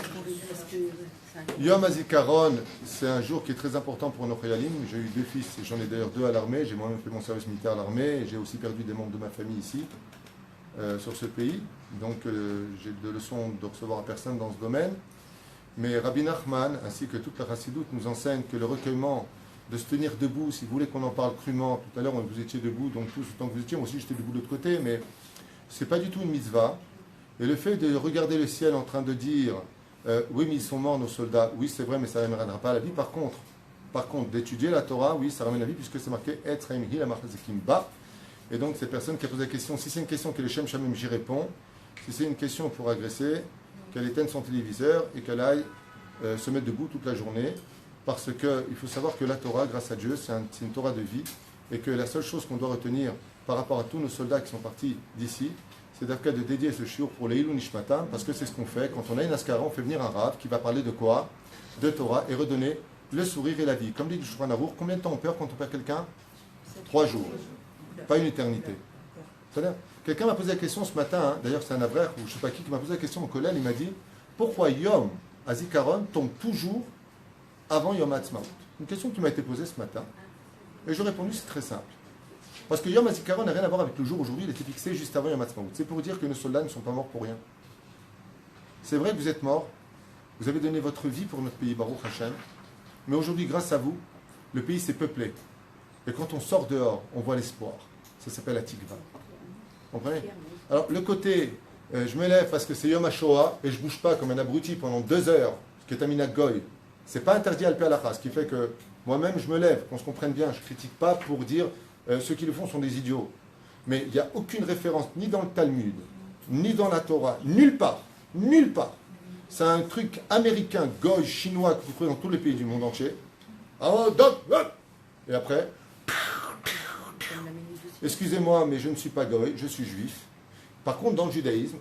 Yom HaZikaron, c'est un jour qui est très important pour nos Chayalim. J'ai eu 2 fils, et j'en ai d'ailleurs 2 à l'armée. J'ai moi-même fait mon service militaire à l'armée, et j'ai aussi perdu des membres de ma famille ici, sur ce pays. Donc j'ai de leçons de recevoir à personne dans ce domaine. Mais Rabbi Nachman, ainsi que toute la Chassidoute, nous enseigne que le recueillement, de se tenir debout, si vous voulez qu'on en parle crûment, tout à l'heure vous étiez debout, donc tous autant que vous étiez, moi aussi j'étais debout de l'autre côté, mais c'est pas du tout une mitzvah. Et le fait de regarder le ciel en train de dire oui mais ils sont morts nos soldats, oui c'est vrai mais ça ne ramènera pas à la vie. Par contre d'étudier la Torah, oui ça ramène à la vie puisque c'est marqué Et Raimhi Amachazikim Ba. Et donc cette personne qui a posé la question, si c'est une question que le Shem Shamim j'y réponds, si c'est une question pour agresser, qu'elle éteigne son téléviseur et qu'elle aille se mettre debout toute la journée. Parce qu'il faut savoir que la Torah, grâce à Dieu, c'est une Torah de vie. Et que la seule chose qu'on doit retenir par rapport à tous nos soldats qui sont partis d'ici, c'est d'abord de dédier ce shiur pour les Ilou Nishmatam, parce que c'est ce qu'on fait. Quand on a une askara, on fait venir un rav qui va parler de quoi? De Torah et redonner le sourire et la vie. Comme dit le Shulchan Aruch, combien de temps on perd quand on perd quelqu'un? 3 jours. Pas une éternité. C'est-à-dire, quelqu'un m'a posé la question ce matin, hein, d'ailleurs c'est un avraire ou je ne sais pas qui m'a posé la question, mon collègue, il m'a dit pourquoi Yom Azikaron tombe toujours avant Yom Ha'atzmaut? Une question qui m'a été posée ce matin. Et je lui ai répondu, c'est très simple. Parce que Yom HaZikaron n'a rien à voir avec le jour. Aujourd'hui, il était fixé juste avant Yom Ha'atzmaut. C'est pour dire que nos soldats ne sont pas morts pour rien. C'est vrai que vous êtes morts. Vous avez donné votre vie pour notre pays, Baruch Hashem. Mais aujourd'hui, grâce à vous, le pays s'est peuplé. Et quand on sort dehors, on voit l'espoir. Ça s'appelle la Tikva. Vous comprenez? Alors, le côté, je me lève parce que c'est Yom HaShoah et je ne bouge pas comme un abruti pendant 2 heures, ce qui est un minhag goy. C'est pas interdit à l'Alpé, ce qui fait que moi-même, je me lève, qu'on se comprenne bien, je ne critique pas pour dire ceux qui le font sont des idiots. Mais il n'y a aucune référence, ni dans le Talmud, ni dans la Torah, nulle part. C'est un truc américain, goy, chinois, que vous trouvez dans tous les pays du monde entier. Et après, excusez-moi, mais je ne suis pas goy, je suis juif. Par contre, dans le judaïsme,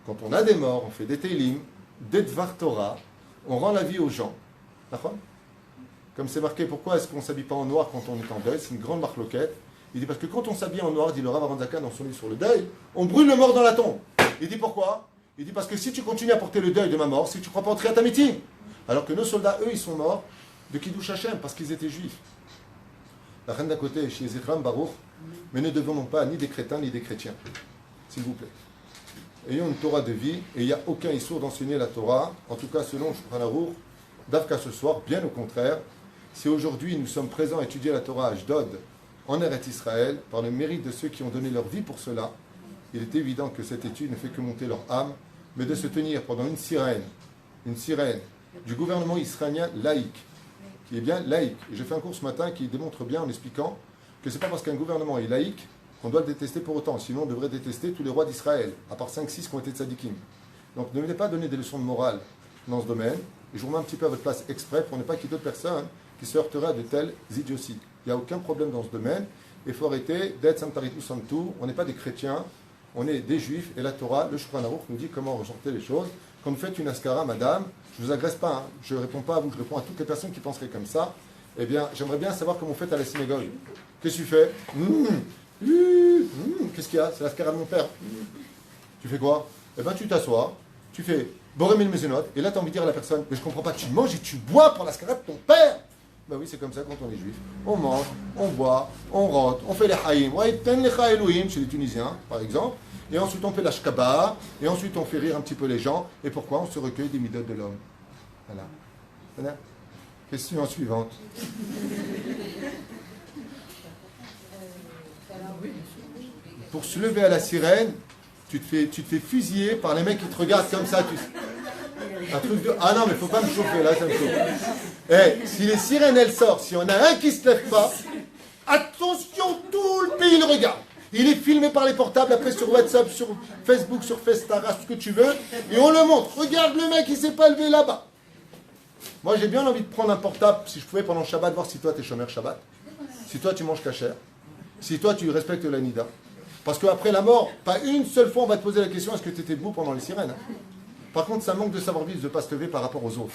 quand on a des morts, on fait des télim, des dvar Torah, on rend la vie aux gens. D'accord? Comme c'est marqué, pourquoi est-ce qu'on ne s'habille pas en noir quand on est en deuil? C'est une grande marloquette. Il dit parce que quand on s'habille en noir, dit le Rav Aranzaka dans son livre sur le deuil, on brûle le mort dans la tombe. Il dit pourquoi? Il dit parce que si tu continues à porter le deuil de ma mort, si tu ne crois pas entrer à ta meeting. Alors que nos soldats, eux, ils sont morts de Kiddush Hashem parce qu'ils étaient juifs. La reine d'à côté, chez Zichram Baruch, mais ne devenons pas ni des crétins ni des chrétiens. S'il vous plaît. Ayons une Torah de vie et il n'y a aucun issour d'enseigner la Torah, en tout cas selon Shulchan Aruch, d'Avka ce soir, bien au contraire. Si aujourd'hui nous sommes présents à étudier la Torah à Ashdod, en Eretz Israël, par le mérite de ceux qui ont donné leur vie pour cela, il est évident que cette étude ne fait que monter leur âme, mais de se tenir pendant une sirène du gouvernement israélien laïque, qui est bien laïque. Et j'ai fait un cours ce matin qui démontre bien en expliquant que ce n'est pas parce qu'un gouvernement est laïque qu'on doit le détester pour autant, sinon on devrait détester tous les rois d'Israël, à part 5-6 qui ont été tzadikim. Donc ne venez pas donner des leçons de morale dans ce domaine, et je vous remets un petit peu à votre place exprès pour ne pas qu'il y ait d'autres personnes qui se heurteraient à de telles idioties. Il n'y a aucun problème dans ce domaine, il faut arrêter d'être samtaritou samtou, on n'est pas des chrétiens, on est des juifs, et la Torah, le Shulchan Aruch nous dit comment ressortir les choses. Quand vous faites une askara, madame, je ne vous agresse pas, hein, je ne réponds pas à vous, je réponds à toutes les personnes qui penseraient comme ça. Eh bien, j'aimerais bien savoir comment vous faites à la synagogue. Qu'est-ce que tu fais? Qu'est-ce qu'il y a? C'est l'askara de mon père. Tu fais quoi? Eh bien, tu t'assois, tu fais Boré Mézénot, et là, tu as envie de dire à la personne, mais je ne comprends pas, tu manges et tu bois pour l'askara de ton père. Ben oui, c'est comme ça quand on est juif. On mange, on boit, on rentre, on fait les haïm. Ouais, ten les Elohim chez les Tunisiens, par exemple. Et ensuite, on fait la shkaba. Et ensuite, on fait rire un petit peu les gens. Et pourquoi? On se recueille des midotes de l'homme. Voilà. Question suivante. Pour se lever à la sirène, tu te fais fusiller par les mecs qui te regardent comme ça. Un truc de... Ah non, mais faut pas me chauffer, là, ça me chauffe. Eh, si les sirènes, elles sortent, si on a un qui se lève pas, attention, tout le pays le regarde. Il est filmé par les portables, après sur WhatsApp, sur Facebook, sur Festara, ce que tu veux, et on le montre. Regarde le mec, il s'est pas levé là-bas. Moi, j'ai bien envie de prendre un portable, si je pouvais, pendant le Shabbat, voir si toi, tu es chômeur Shabbat, si toi, tu manges kasher, si toi, tu respectes la Nida. Parce qu'après la mort, pas une seule fois, on va te poser la question, est-ce que tu étais debout pendant les sirènes? Par contre, ça manque de savoir-vivre de ne pas se lever par rapport aux autres.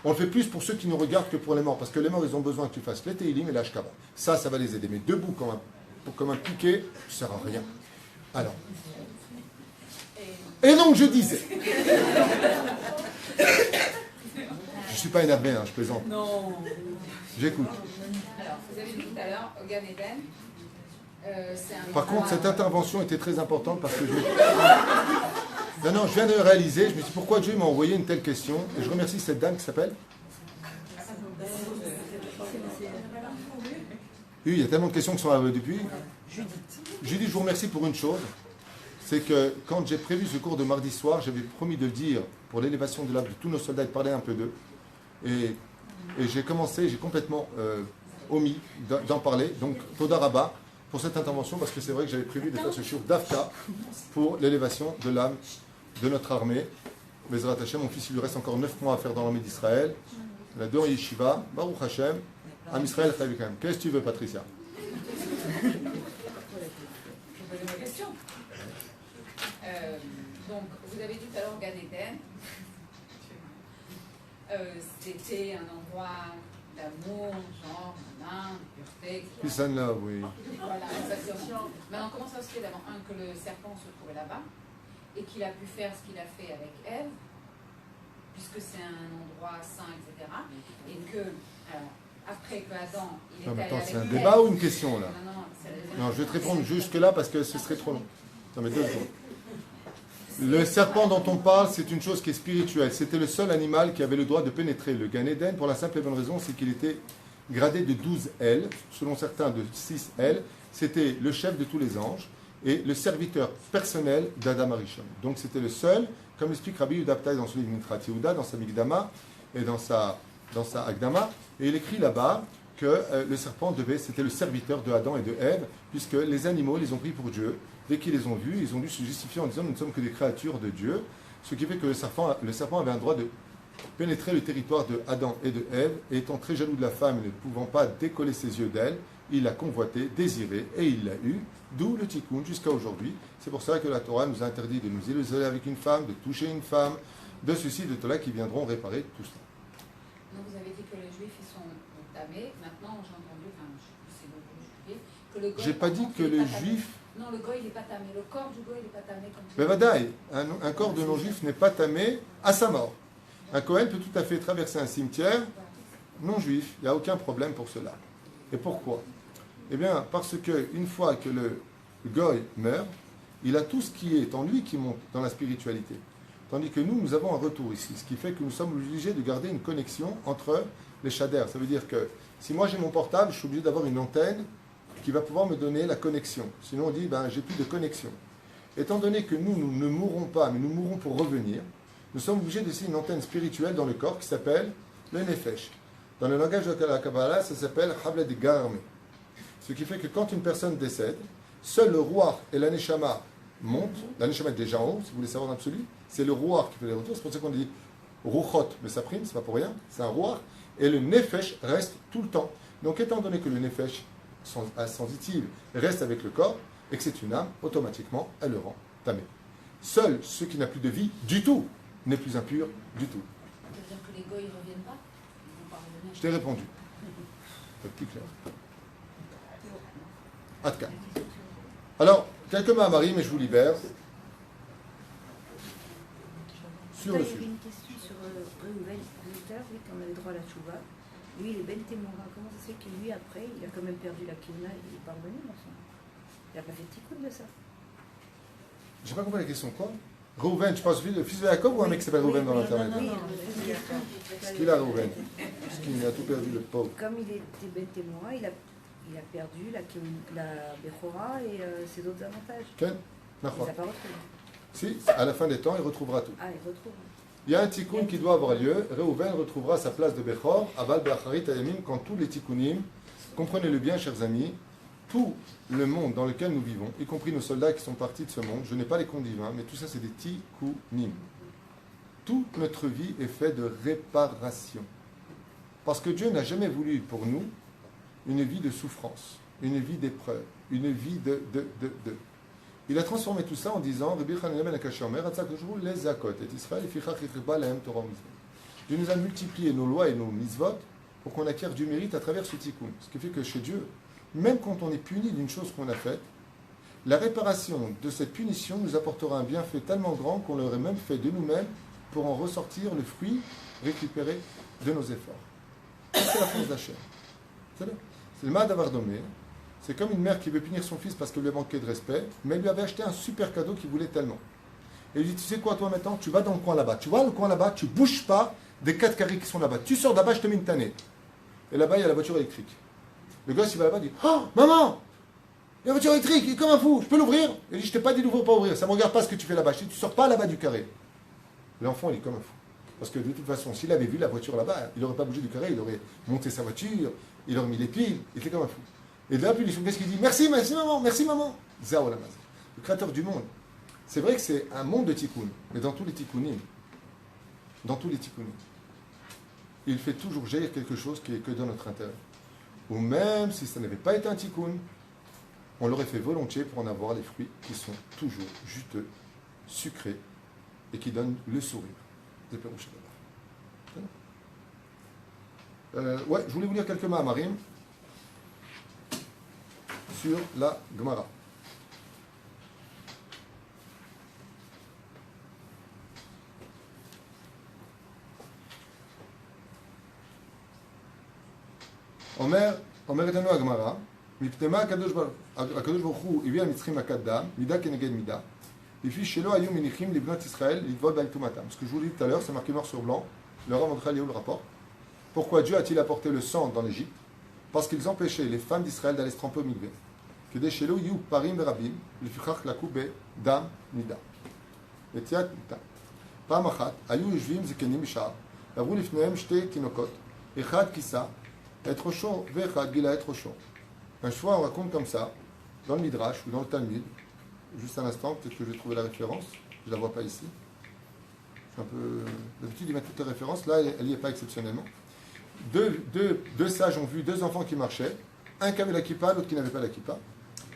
On le fait plus pour ceux qui nous regardent que pour les morts, parce que les morts, ils ont besoin que tu fasses les télim et l'ashkaba. Ça va les aider. Mais debout comme un piquet, ça ne sert à rien. Alors. Et donc, je disais. Je ne suis pas énervé, hein, je plaisante. Non. J'écoute. Alors, vous avez dit tout à l'heure, au Gan Eden, par contre, cette intervention était très importante parce que Non, je viens de réaliser, je me suis dit pourquoi Dieu m'a envoyé une telle question, et je remercie cette dame qui s'appelle Oui, il y a tellement de questions qui sont arrivées depuis. Judith, je vous remercie pour une chose, c'est que quand j'ai prévu ce cours de mardi soir, j'avais promis de le dire pour l'élévation de l'âme de tous nos soldats et de parler un peu d'eux. Et j'ai complètement omis d'en parler, donc Toda Rabba pour cette intervention, parce que c'est vrai que j'avais prévu de faire ce shiur d'Afka pour l'élévation de l'âme de notre armée. Bezrat Hashem, mon fils, il lui reste encore 9 mois à faire dans l'armée d'Israël. Il a 2 ans yeshiva, Baruch Hashem, Am Israël Chavikem. Qu'est-ce que tu veux, Patricia? Je vais poser ma question. Donc, vous avez dit tout à l'heure Gan Eden. C'était un endroit d'amour, genre, pureté, etc. Peace and love, oui. Voilà, exactement. Maintenant, comment ça se fait d'abord, que le serpent se trouvait là-bas et qu'il a pu faire ce qu'il a fait avec Ève, puisque c'est un endroit saint, etc. Et que, après que Adam, il est allé avec C'est un Ève, débat ou une question, là? c'est la deuxième Non, je vais te question. répondre jusque-là parce que ce serait trop long. Non, mais 2 secondes. Le serpent dont on parle, c'est une chose qui est spirituelle. C'était le seul animal qui avait le droit de pénétrer le Gan Eden pour la simple et bonne raison, c'est qu'il était gradé de 12 ailes, selon certains de 6 ailes. C'était le chef de tous les anges et le serviteur personnel d'Adam Arishon. Donc c'était le seul, comme explique Rabbi Yehuda Bataï dans son livre Mitrat Yehuda, dans sa Mikdama et dans sa Agdama. Et il écrit là-bas que le serpent c'était le serviteur de Adam et de Ève, puisque les animaux les ont pris pour Dieu. Dès qu'ils les ont vus, ils ont dû se justifier en disant nous ne sommes que des créatures de Dieu, ce qui fait que le serpent avait un droit de pénétrer le territoire de Adam et de Ève, et étant très jaloux de la femme et ne pouvant pas décoller ses yeux d'elle, il l'a convoité, désiré, et il l'a eu, d'où le tikkun jusqu'à aujourd'hui. C'est pour ça que la Torah nous a interdit de nous isoler avec une femme, de toucher une femme, de ceci, de cela, qui viendront réparer tout cela. Donc vous avez dit que les juifs ils sont tamés. Maintenant j'ai entendu, enfin je sais plus si c'est beaucoup expliqué, que le goy. J'ai pas dit que le juif. Non, le goy il n'est pas tamé. Le corps du goy il n'est pas tamé comme ça. Mais vadaï, un corps de non-juif n'est pas tamé à sa mort. Un Kohen peut tout à fait traverser un cimetière non-juif, il n'y a aucun problème pour cela. Et pourquoi? Eh bien, parce qu'une fois que le goy meurt, il a tout ce qui est en lui qui monte dans la spiritualité. Tandis que nous avons un retour ici, ce qui fait que nous sommes obligés de garder une connexion entre les shaders. Ça veut dire que si moi j'ai mon portable, je suis obligé d'avoir une antenne qui va pouvoir me donner la connexion. Sinon on dit, j'ai plus de connexion. Étant donné que nous ne mourrons pas, mais nous mourrons pour revenir, nous sommes obligés d'essayer une antenne spirituelle dans le corps qui s'appelle le nefesh. Dans le langage de la Kabbalah, ça s'appelle Havla de Garme. Ce qui fait que quand une personne décède, seul le roi et la neshama montent. La neshama est déjà en haut, si vous voulez savoir en absolu. C'est le roi qui fait les retours. C'est pour ça qu'on dit ruchot, mais ça prime, c'est pas pour rien. C'est un roi. Et le nefesh reste tout le temps. Donc étant donné que le nefesh sensitive reste avec le corps et que c'est une âme, automatiquement, elle le rend tamé. Seul ce qui n'a plus de vie du tout n'est plus impur du tout. Ça veut dire que les goy ne reviennent pas? Ils vont pas revenir. Je t'ai répondu. C'est plus clair. Atka. Alors, quelques mots à Marie, mais je vous libère. Sur le Il y avait sujet. une question sur Reuven. Tout à l'heure, oui, qu'on avait droit à la chouva. Lui, il est Ben Témora. Comment ça se fait que lui, après, il a quand même perdu la Kina, il est parvenu dans son. Il n'a pas fait petit coup de ça. J'ai pas compris la question. Quoi? Reuven, tu penses le fils de Jacob ou un mec qui s'appelle Reuven dans l'internet? Oui, Qu'est-ce qu'il a, Reuven? Parce qu'il a tout perdu, le pauvre. comme il était Ben Témora, il a perdu la Bechora et ses autres avantages. Ken? Il D'accord. ne l'a pas retrouvé. Si, à la fin des temps, il retrouvera tout. Ah, il retrouve. Il y a un tikkun qui doit avoir lieu. Reuven retrouvera sa place de Bechor, Aval Be'acharit Ayamim, quand tous les tikkunim, comprenez-le bien, chers amis, tout le monde dans lequel nous vivons, y compris nos soldats qui sont partis de ce monde, je n'ai pas les comptes divins, mais tout ça c'est des tikkunim. Toute notre vie est faite de réparation. Parce que Dieu n'a jamais voulu pour nous une vie de souffrance, une vie d'épreuve, une vie de. Il a transformé tout ça en disant Dieu nous a multiplié nos lois et nos mitzvot pour qu'on acquiert du mérite à travers ce tikkun. Ce qui fait que chez Dieu, même quand on est puni d'une chose qu'on a faite, la réparation de cette punition nous apportera un bienfait tellement grand qu'on l'aurait même fait de nous-mêmes pour en ressortir le fruit récupéré de nos efforts. C'est la force d'Hachem. C'est le mal d'avoir nommé. C'est comme une mère qui veut punir son fils parce qu'elle lui a manqué de respect, mais elle lui avait acheté un super cadeau qu'il voulait tellement. Et il lui dit, tu sais quoi toi maintenant, tu vas dans le coin là-bas. Tu vois le coin là-bas, tu bouges pas des 4 carrés qui sont là-bas. Tu sors de là-bas, je te mets une tannée. Et là-bas, il y a la voiture électrique. Le gosse, il va là-bas, il dit, oh, maman, il y a la voiture électrique, il est comme un fou, je peux l'ouvrir? Il dit, je t'ai pas dit d'ouvrir ou pas ouvrir, ça ne me regarde pas ce que tu fais là-bas. Je dis, tu sors pas là-bas du carré. L'enfant, il est comme un fou. Parce que de toute façon, s'il avait vu la voiture là-bas, il n'aurait pas bougé du carré, il aurait monté sa voiture, il aurait mis les piles, il était comme un fou. Et de la punition, qu'est-ce qu'il dit? Merci, merci maman, merci maman. Zaolamaz, le créateur du monde. C'est vrai que c'est un monde de tikkun, mais dans tous les tikkunim, dans tous les tikkunim. Il fait toujours jaillir quelque chose qui est que dans notre intérieur. Ou même si ça n'avait pas été un tikkun, on l'aurait fait volontiers pour en avoir les fruits qui sont toujours juteux, sucrés et qui donnent le sourire. Ouais, je voulais vous lire quelques ma'amarim sur la Gemara. אומרת לנו הגמרא, מפתמה הקדוש ברוך הוא הביא למצרים מכת דם, מידה כנגד מידה, לפי שלא היו מניחים לבנות ישראל לטבול בהם טומאתם. Ce que je vous dis tout à l'heure, c'est marqué noir sur blanc, le Rav Mordechai Eliyahu le rapporte. Pourquoi Dieu a-t-il apporté le sang dans l'Égypte? Parce qu'ils empêchaient les femmes d'Israël d'aller se tremper au mikvé. כדי שלא יהיו פרים ורבים, לפיכך לקו בדם נידה. יציאת נידה. פעם אחת היו יושבים זקנים בשער, ועברו לפניהם שתי תינוקות, אחד כיסה את ראשו ואחד גילה את ראשו. Un fois, on raconte comme ça, dans le Midrash ou dans le Talmud, juste un instant, peut-être que je vais trouver la référence, je ne la vois pas ici. Je suis un peu... D'habitude, ils mettent toutes les références, là, elle n'y est pas exceptionnellement. Deux sages ont vu deux enfants qui marchaient, un qui avait la kippa, l'autre qui n'avait pas la kippa.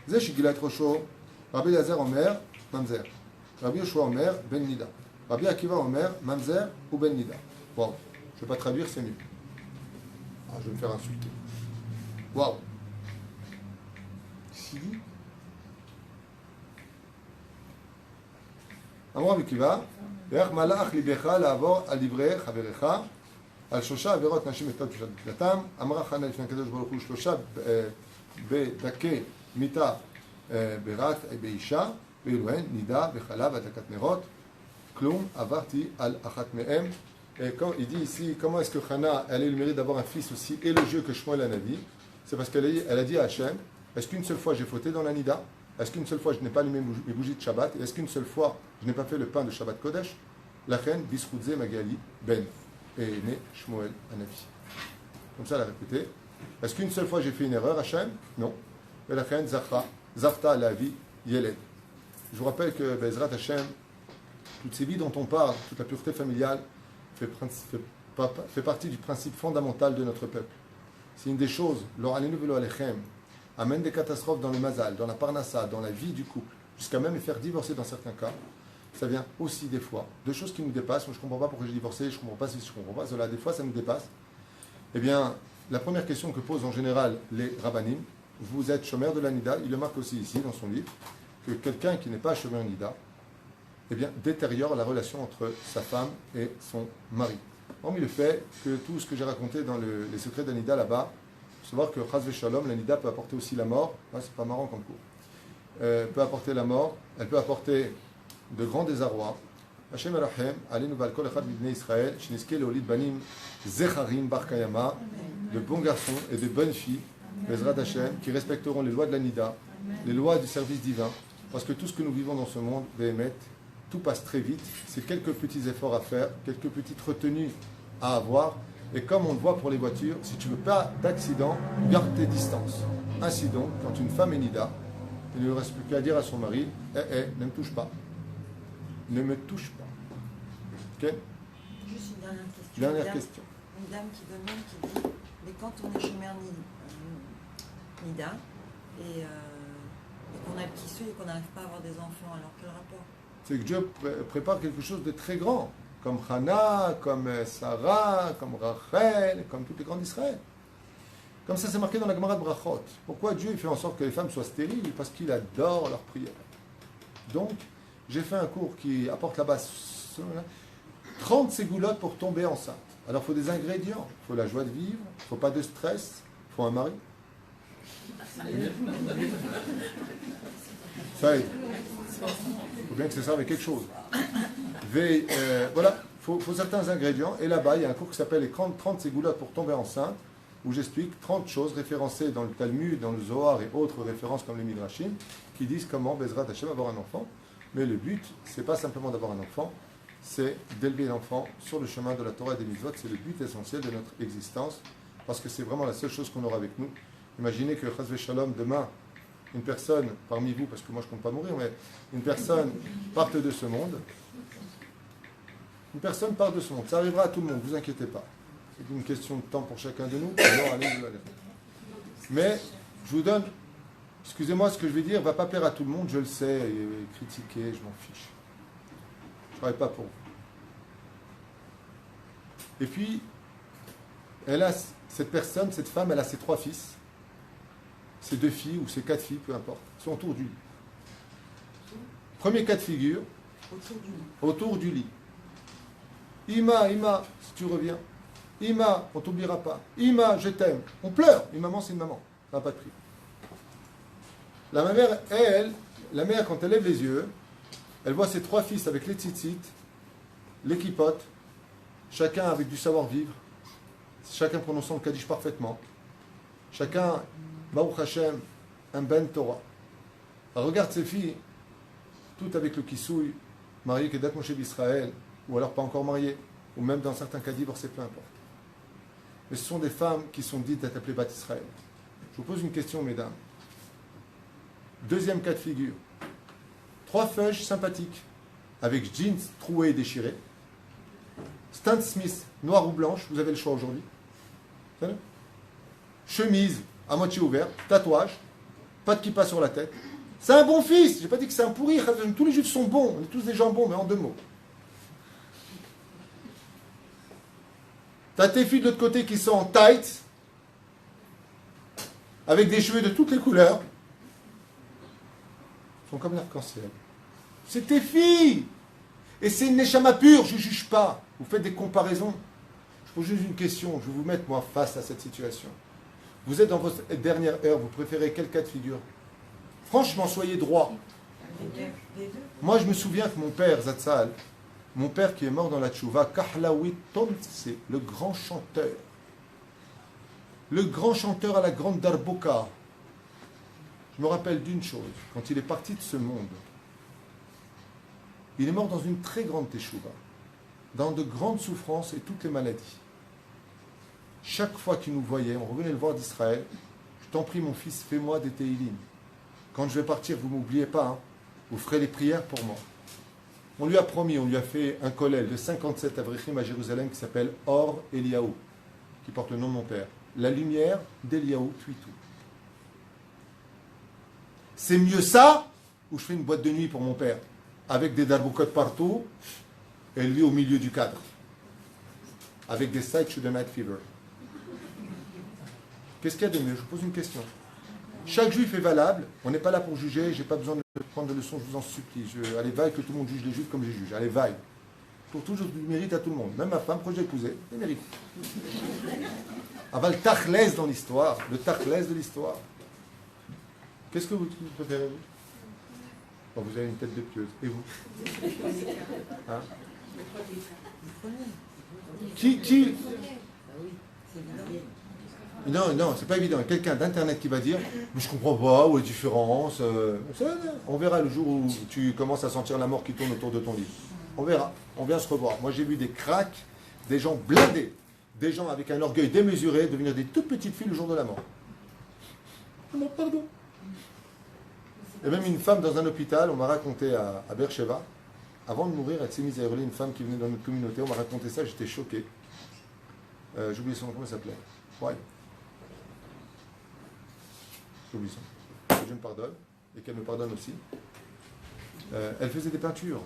Zeh Gilat Rosho, Rabbi Eliezer Omer, Mamzer. Rabbi Yoshua Omer, Ben Nida. Rabbi Akiva Omer, Mamzer ou Ben Nida. Wow, je ne vais pas traduire, c'est nul. Ah, je vais me faire insulter. Waouh. Si. אמר רבי עקיבא, ואיך מלאך ליבך לעבור על דברי חבריך, על שלושה עבירות נשים את קדושת מקלטם. אמרה חנה לפני הקדוש ברוך הוא שלושה בדקי מיתה ברק באישה, ואילו הן נידה וחלה והדלקת נרות. כלום, עברתי על אחת מהם. Il dit ici, comment est-ce que Hana elle a eu le mérite d'avoir un fils aussi élogieux que Shmuel Hanavi? C'est parce qu'elle a dit à Hachem, est-ce qu'une seule fois j'ai fauté dans la Nida? Est-ce qu'une seule fois je n'ai pas allumé mes bougies de Shabbat? Et est-ce qu'une seule fois je n'ai pas fait le pain de Shabbat Kodesh? La reine Bisroudze Magali Ben est né Shmuel Hanavi. Comme ça, elle a répété. Est-ce qu'une seule fois j'ai fait une erreur, Hachem? Non. Et la reine Zafta Lavi Yeled. Je vous rappelle que Bezrat Hachem, toutes ces vies dont on parle, toute la pureté familiale, fait partie du principe fondamental de notre peuple. C'est une des choses, l'oralenu velo alechem, amène des catastrophes dans le mazal, dans la parnassa, dans la vie du couple, jusqu'à même les faire divorcer dans certains cas. Ça vient aussi des fois de choses qui nous dépassent. Moi, je ne comprends pas pourquoi j'ai divorcé, je ne comprends pas si je ne comprends pas. Cela, des fois, ça nous dépasse. Eh bien, la première question que posent en général les rabbanim, vous êtes chômeur de la Nida, il le marque aussi ici dans son livre, que quelqu'un qui n'est pas chômeur Nida, eh bien, détériore la relation entre sa femme et son mari. Hormis le fait que tout ce que j'ai raconté dans les secrets d'Anida là-bas, il faut savoir que Chaz Veshalom, l'Anida peut apporter aussi la mort. Ah, c'est pas marrant comme cours. Peut apporter la mort, elle peut apporter de grands désarrois. Hashem Erachem, Alenu Val Kol Echad Bibnei Israël, Sheniske Leolid Banim Zecharim Bar Kayama, de bons garçons et de bonnes filles, Bezrat Hashem, qui respecteront les lois de l'Anida, les lois du service divin, parce que tout ce que nous vivons dans ce monde, Vehemet, tout passe très vite, c'est quelques petits efforts à faire, quelques petites retenues à avoir. Et comme on le voit pour les voitures, si tu ne veux pas d'accident, garde tes distances. Ainsi donc, quand une femme est nida, il ne lui reste plus qu'à dire à son mari, ne me touche pas. Ne me touche pas. Ok? Juste une dernière question. Dernière question. Une dame qui demande, qui dit, mais quand on est chômeur nida, et qu'on a le tissu et qu'on n'arrive pas à avoir des enfants, alors quel rapport? C'est que Dieu prépare quelque chose de très grand, comme Hana, comme Sarah, comme Rachel, comme toutes les grandes d'Israël. Comme ça, c'est marqué dans la Gemara de Brachot. Pourquoi Dieu fait en sorte que les femmes soient stériles? Parce qu'il adore leur prière. Donc, j'ai fait un cours qui apporte là-bas 30 ségoulottes pour tomber enceinte. Alors, il faut des ingrédients. Il faut la joie de vivre, il ne faut pas de stress, il faut un mari. Ça y est. Il faut bien que ça serve à quelque chose. Voilà, il faut certains ingrédients. Et là-bas, il y a un cours qui s'appelle les 30 ségoulottes pour tomber enceinte, où j'explique 30 choses référencées dans le Talmud, dans le Zohar et autres références comme les Midrashim, qui disent comment Bezrat Hashem avoir un enfant. Mais le but, c'est pas simplement d'avoir un enfant, c'est d'élever l'enfant sur le chemin de la Torah et des mitzvot. C'est le but essentiel de notre existence, parce que c'est vraiment la seule chose qu'on aura avec nous. Imaginez que Chaz Veshalom, demain, une personne parmi vous, parce que moi je ne compte pas mourir, mais une personne parte de ce monde, Une personne part de ce monde. Ça arrivera à tout le monde, ne vous inquiétez pas. C'est une question de temps pour chacun de nous. Alors, allez, vous allez. Mais, je vous donne, excusez-moi, ce que je vais dire ne va pas plaire à tout le monde, je le sais, et critiquer, je m'en fiche. Je ne travaille pas pour vous. Et puis, cette personne, cette femme, elle a ses 3 fils, ses 2 filles ou ses 4 filles, peu importe, sont autour du lit. Premier cas de figure, autour du lit. Ima, si tu reviens. Ima, on t'oubliera pas. Ima, je t'aime. On pleure. Une maman, c'est une maman. Ça n'a pas de prix. La mère, la mère, quand elle lève les yeux, elle voit ses 3 fils avec les tzitzit, les kippotes, chacun avec du savoir-vivre, chacun prononçant le Kaddish parfaitement, chacun, Baruch Hashem, un Ben Torah. Elle regarde ses filles, toutes avec le kissouille, mariées Kedat Moshe d'Israël, ou alors pas encore mariées, ou même dans certains cas divorcées, peu importe. Mais ce sont des femmes qui sont dites d'être appelées Bat Israël. Je vous pose une question, mesdames. Deuxième cas de figure. 3 feuilles sympathiques, avec jeans troués et déchirés. Stan Smith, noir ou blanche, vous avez le choix aujourd'hui. Chemise à moitié ouverte, tatouage, pas de kippa sur la tête. C'est un bon fils, j'ai pas dit que c'est un pourri, tous les juifs sont bons, on est tous des gens bons, mais en 2 mots. T'as tes filles de l'autre côté qui sont en tights, avec des cheveux de toutes les couleurs. Ils sont comme l'arc-en-ciel. C'est tes filles. Et c'est une neshama pure, je ne juge pas. Vous faites des comparaisons. Je pose juste une question, je vais vous mettre moi face à cette situation. Vous êtes dans votre dernière heure, vous préférez quel cas de figure? Franchement, soyez droit. Moi, je me souviens que mon père, Zatzal, mon père qui est mort dans la tchouva, Kahlaoui Tomtse, le grand chanteur à la grande Darboka. Je me rappelle d'une chose, quand il est parti de ce monde, il est mort dans une très grande teshuva, dans de grandes souffrances et toutes les maladies. Chaque fois qu'il nous voyait, on revenait le voir d'Israël, je t'en prie mon fils, fais-moi des Teilim. Quand je vais partir, vous ne m'oubliez pas, hein, vous ferez les prières pour moi. On lui a promis, on lui a fait un kollel de 57 Avrichim à Jérusalem qui s'appelle Or Eliaou, qui porte le nom de mon père. La lumière d'Eliaou Tuitou. C'est mieux ça, ou je fais une boîte de nuit pour mon père, avec des darboukotes partout, et lui au milieu du cadre, avec des sites to the night fever. Qu'est-ce qu'il y a de mieux? Je vous pose une question. Chaque juif est valable, on n'est pas là pour juger, j'ai pas besoin de prendre de leçons, je vous en supplie. Allez, vaille que tout le monde juge les juifs comme je les juge. Allez, vaille. Pour toujours du mérite à tout le monde. Même ma femme, quand j'ai épousé, elle mérite. Aval tachlès dans l'histoire, le tachlès de l'histoire. Qu'est-ce que vous préférez, vous? Bon, vous avez une tête de pieuse. Et vous? Hein? Qui Non, c'est pas évident. Quelqu'un d'internet qui va dire mais je comprends pas, où est la différence. On verra le jour où tu commences à sentir la mort qui tourne autour de ton lit. On verra, on vient se revoir. Moi j'ai vu des cracks, des gens blindés, des gens avec un orgueil démesuré devenir des toutes petites filles le jour de la mort. Non, pardon. Et même une femme dans un hôpital, on m'a raconté à Beersheba, avant de mourir, elle s'est mise à hurler, une femme qui venait dans notre communauté, on m'a raconté ça, j'étais choqué. J'ai oublié son nom, comment ça s'appelait? Ouais. J'ai oublié son nom. Je me pardonne, et qu'elle me pardonne aussi. Elle faisait des peintures.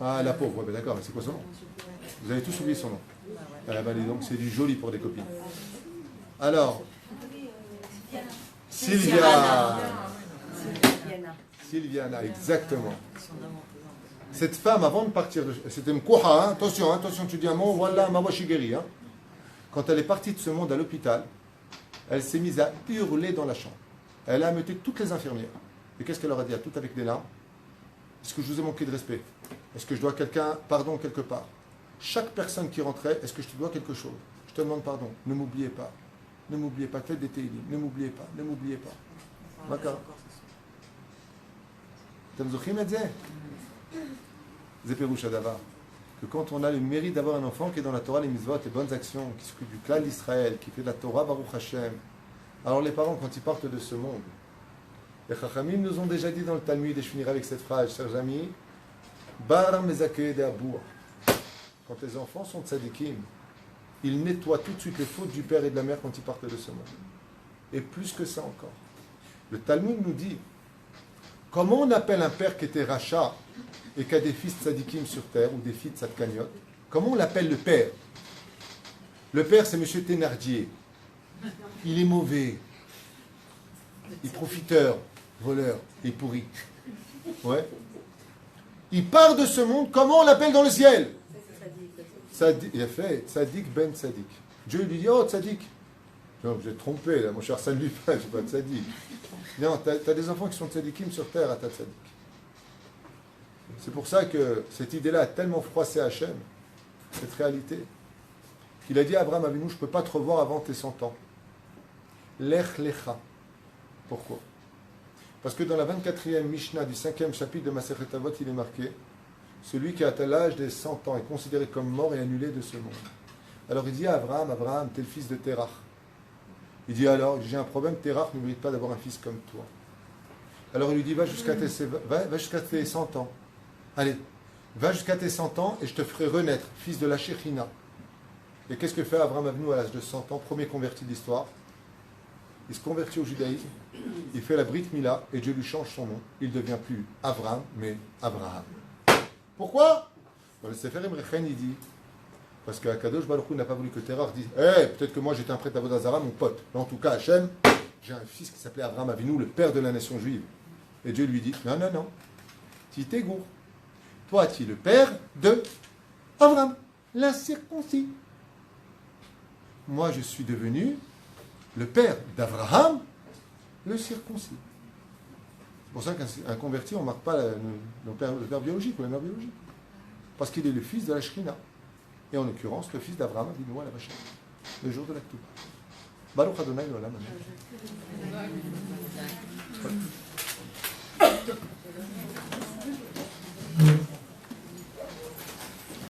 Ah, la pauvre, ouais, ben d'accord, mais c'est quoi son nom? Vous avez tous oublié son nom. Donc c'est du joli pour des copines. Alors, Sylviana, exactement. Cette femme, avant de partir, c'était Mkouha, hein, attention, tu dis un mot, voilà, Mawashigeri. Hein. Quand elle est partie de ce monde à l'hôpital, elle s'est mise à hurler dans la chambre. Elle a ameuté toutes les infirmières. Et qu'est-ce qu'elle leur a dit à toutes avec des larmes? Est-ce que je vous ai manqué de respect? Est-ce que je dois quelqu'un pardon quelque part? Chaque personne qui rentrait, est-ce que je te dois quelque chose? Je te demande pardon. Ne m'oubliez pas. Ne m'oubliez pas. Faites des télim. Ne m'oubliez pas. Ne m'oubliez pas. D'accord. Que quand on a le mérite d'avoir un enfant qui est dans la Torah, les mitzvot, les bonnes actions, qui s'occupe du clan d'Israël, qui fait de la Torah, Baruch Hashem, alors les parents, quand ils partent de ce monde, les Chachamim nous ont déjà dit dans le Talmud, et je finirai avec cette phrase, chers amis, Bar mezake de aboua. Quand les enfants sont tzadikim, ils nettoient tout de suite les fautes du père et de la mère quand ils partent de ce monde. Et plus que ça encore. Le Talmud nous dit, comment on appelle un père qui était rachat et qui a des fils tzadikim sur terre, ou des filles de tzadkaniot? Comment on l'appelle le père? Le père, c'est Monsieur Thénardier. Il est mauvais. Il est profiteur, voleur, il est pourri. Ouais. Il part de ce monde, comment on l'appelle dans le ciel? Il a fait Tzadik ben Tzadik. Dieu lui dit, oh Tzadik. Non, vous êtes trompé là, mon cher Salut, je ne suis pas Tzadik. Non, tu as des enfants qui sont Tzadikim sur terre à ta Tzadik. C'est pour ça que cette idée-là a tellement froissé Hachem, cette réalité, qu'il a dit à Abraham Avinu, je ne peux pas te revoir avant tes 100 ans. Lech lecha. Pourquoi? Parce que dans la 24e Mishnah du 5e chapitre de Masechet Avot, il est marqué, celui qui a atteint l'âge des 100 ans est considéré comme mort et annulé de ce monde. Alors il dit à Abraham, Abraham, t'es le fils de Terach. Il dit alors, j'ai un problème, Terach ne mérite pas d'avoir un fils comme toi. Alors il lui dit, va jusqu'à tes 100 ans. Allez, va jusqu'à tes 100 ans et je te ferai renaître, fils de la Shekhinah. Et qu'est-ce que fait Abraham Avinu à l'âge de 100 ans, premier converti de l'histoire? Il se convertit au judaïsme, il fait la Brit Mila et Dieu lui change son nom. Il ne devient plus Avram, mais Abraham. Pourquoi? Dans le Sefer Emrechen, il dit, parce qu'Akadosh Baruch Hu n'a pas voulu que Terach dise, peut-être que moi j'étais un prêtre d'Avodah Zarah, mon pote. Mais en tout cas, Hachem, j'ai un fils qui s'appelait Abraham Avinu, le père de la nation juive. Et Dieu lui dit, non, non, non, tu t'es gourd. Toi, tu es le père de Abraham, l'incirconcis. Moi, je suis devenu le père d'Abraham, le circoncis. C'est pour ça qu'un converti, on ne marque pas le père biologique ou la mère biologique. Parce qu'il est le fils de la Shekhinah. Et en l'occurrence, le fils d'Abraham Avinu à la Vachem, le jour de la Ktouba. Baruch Adonai l'olam. Amen.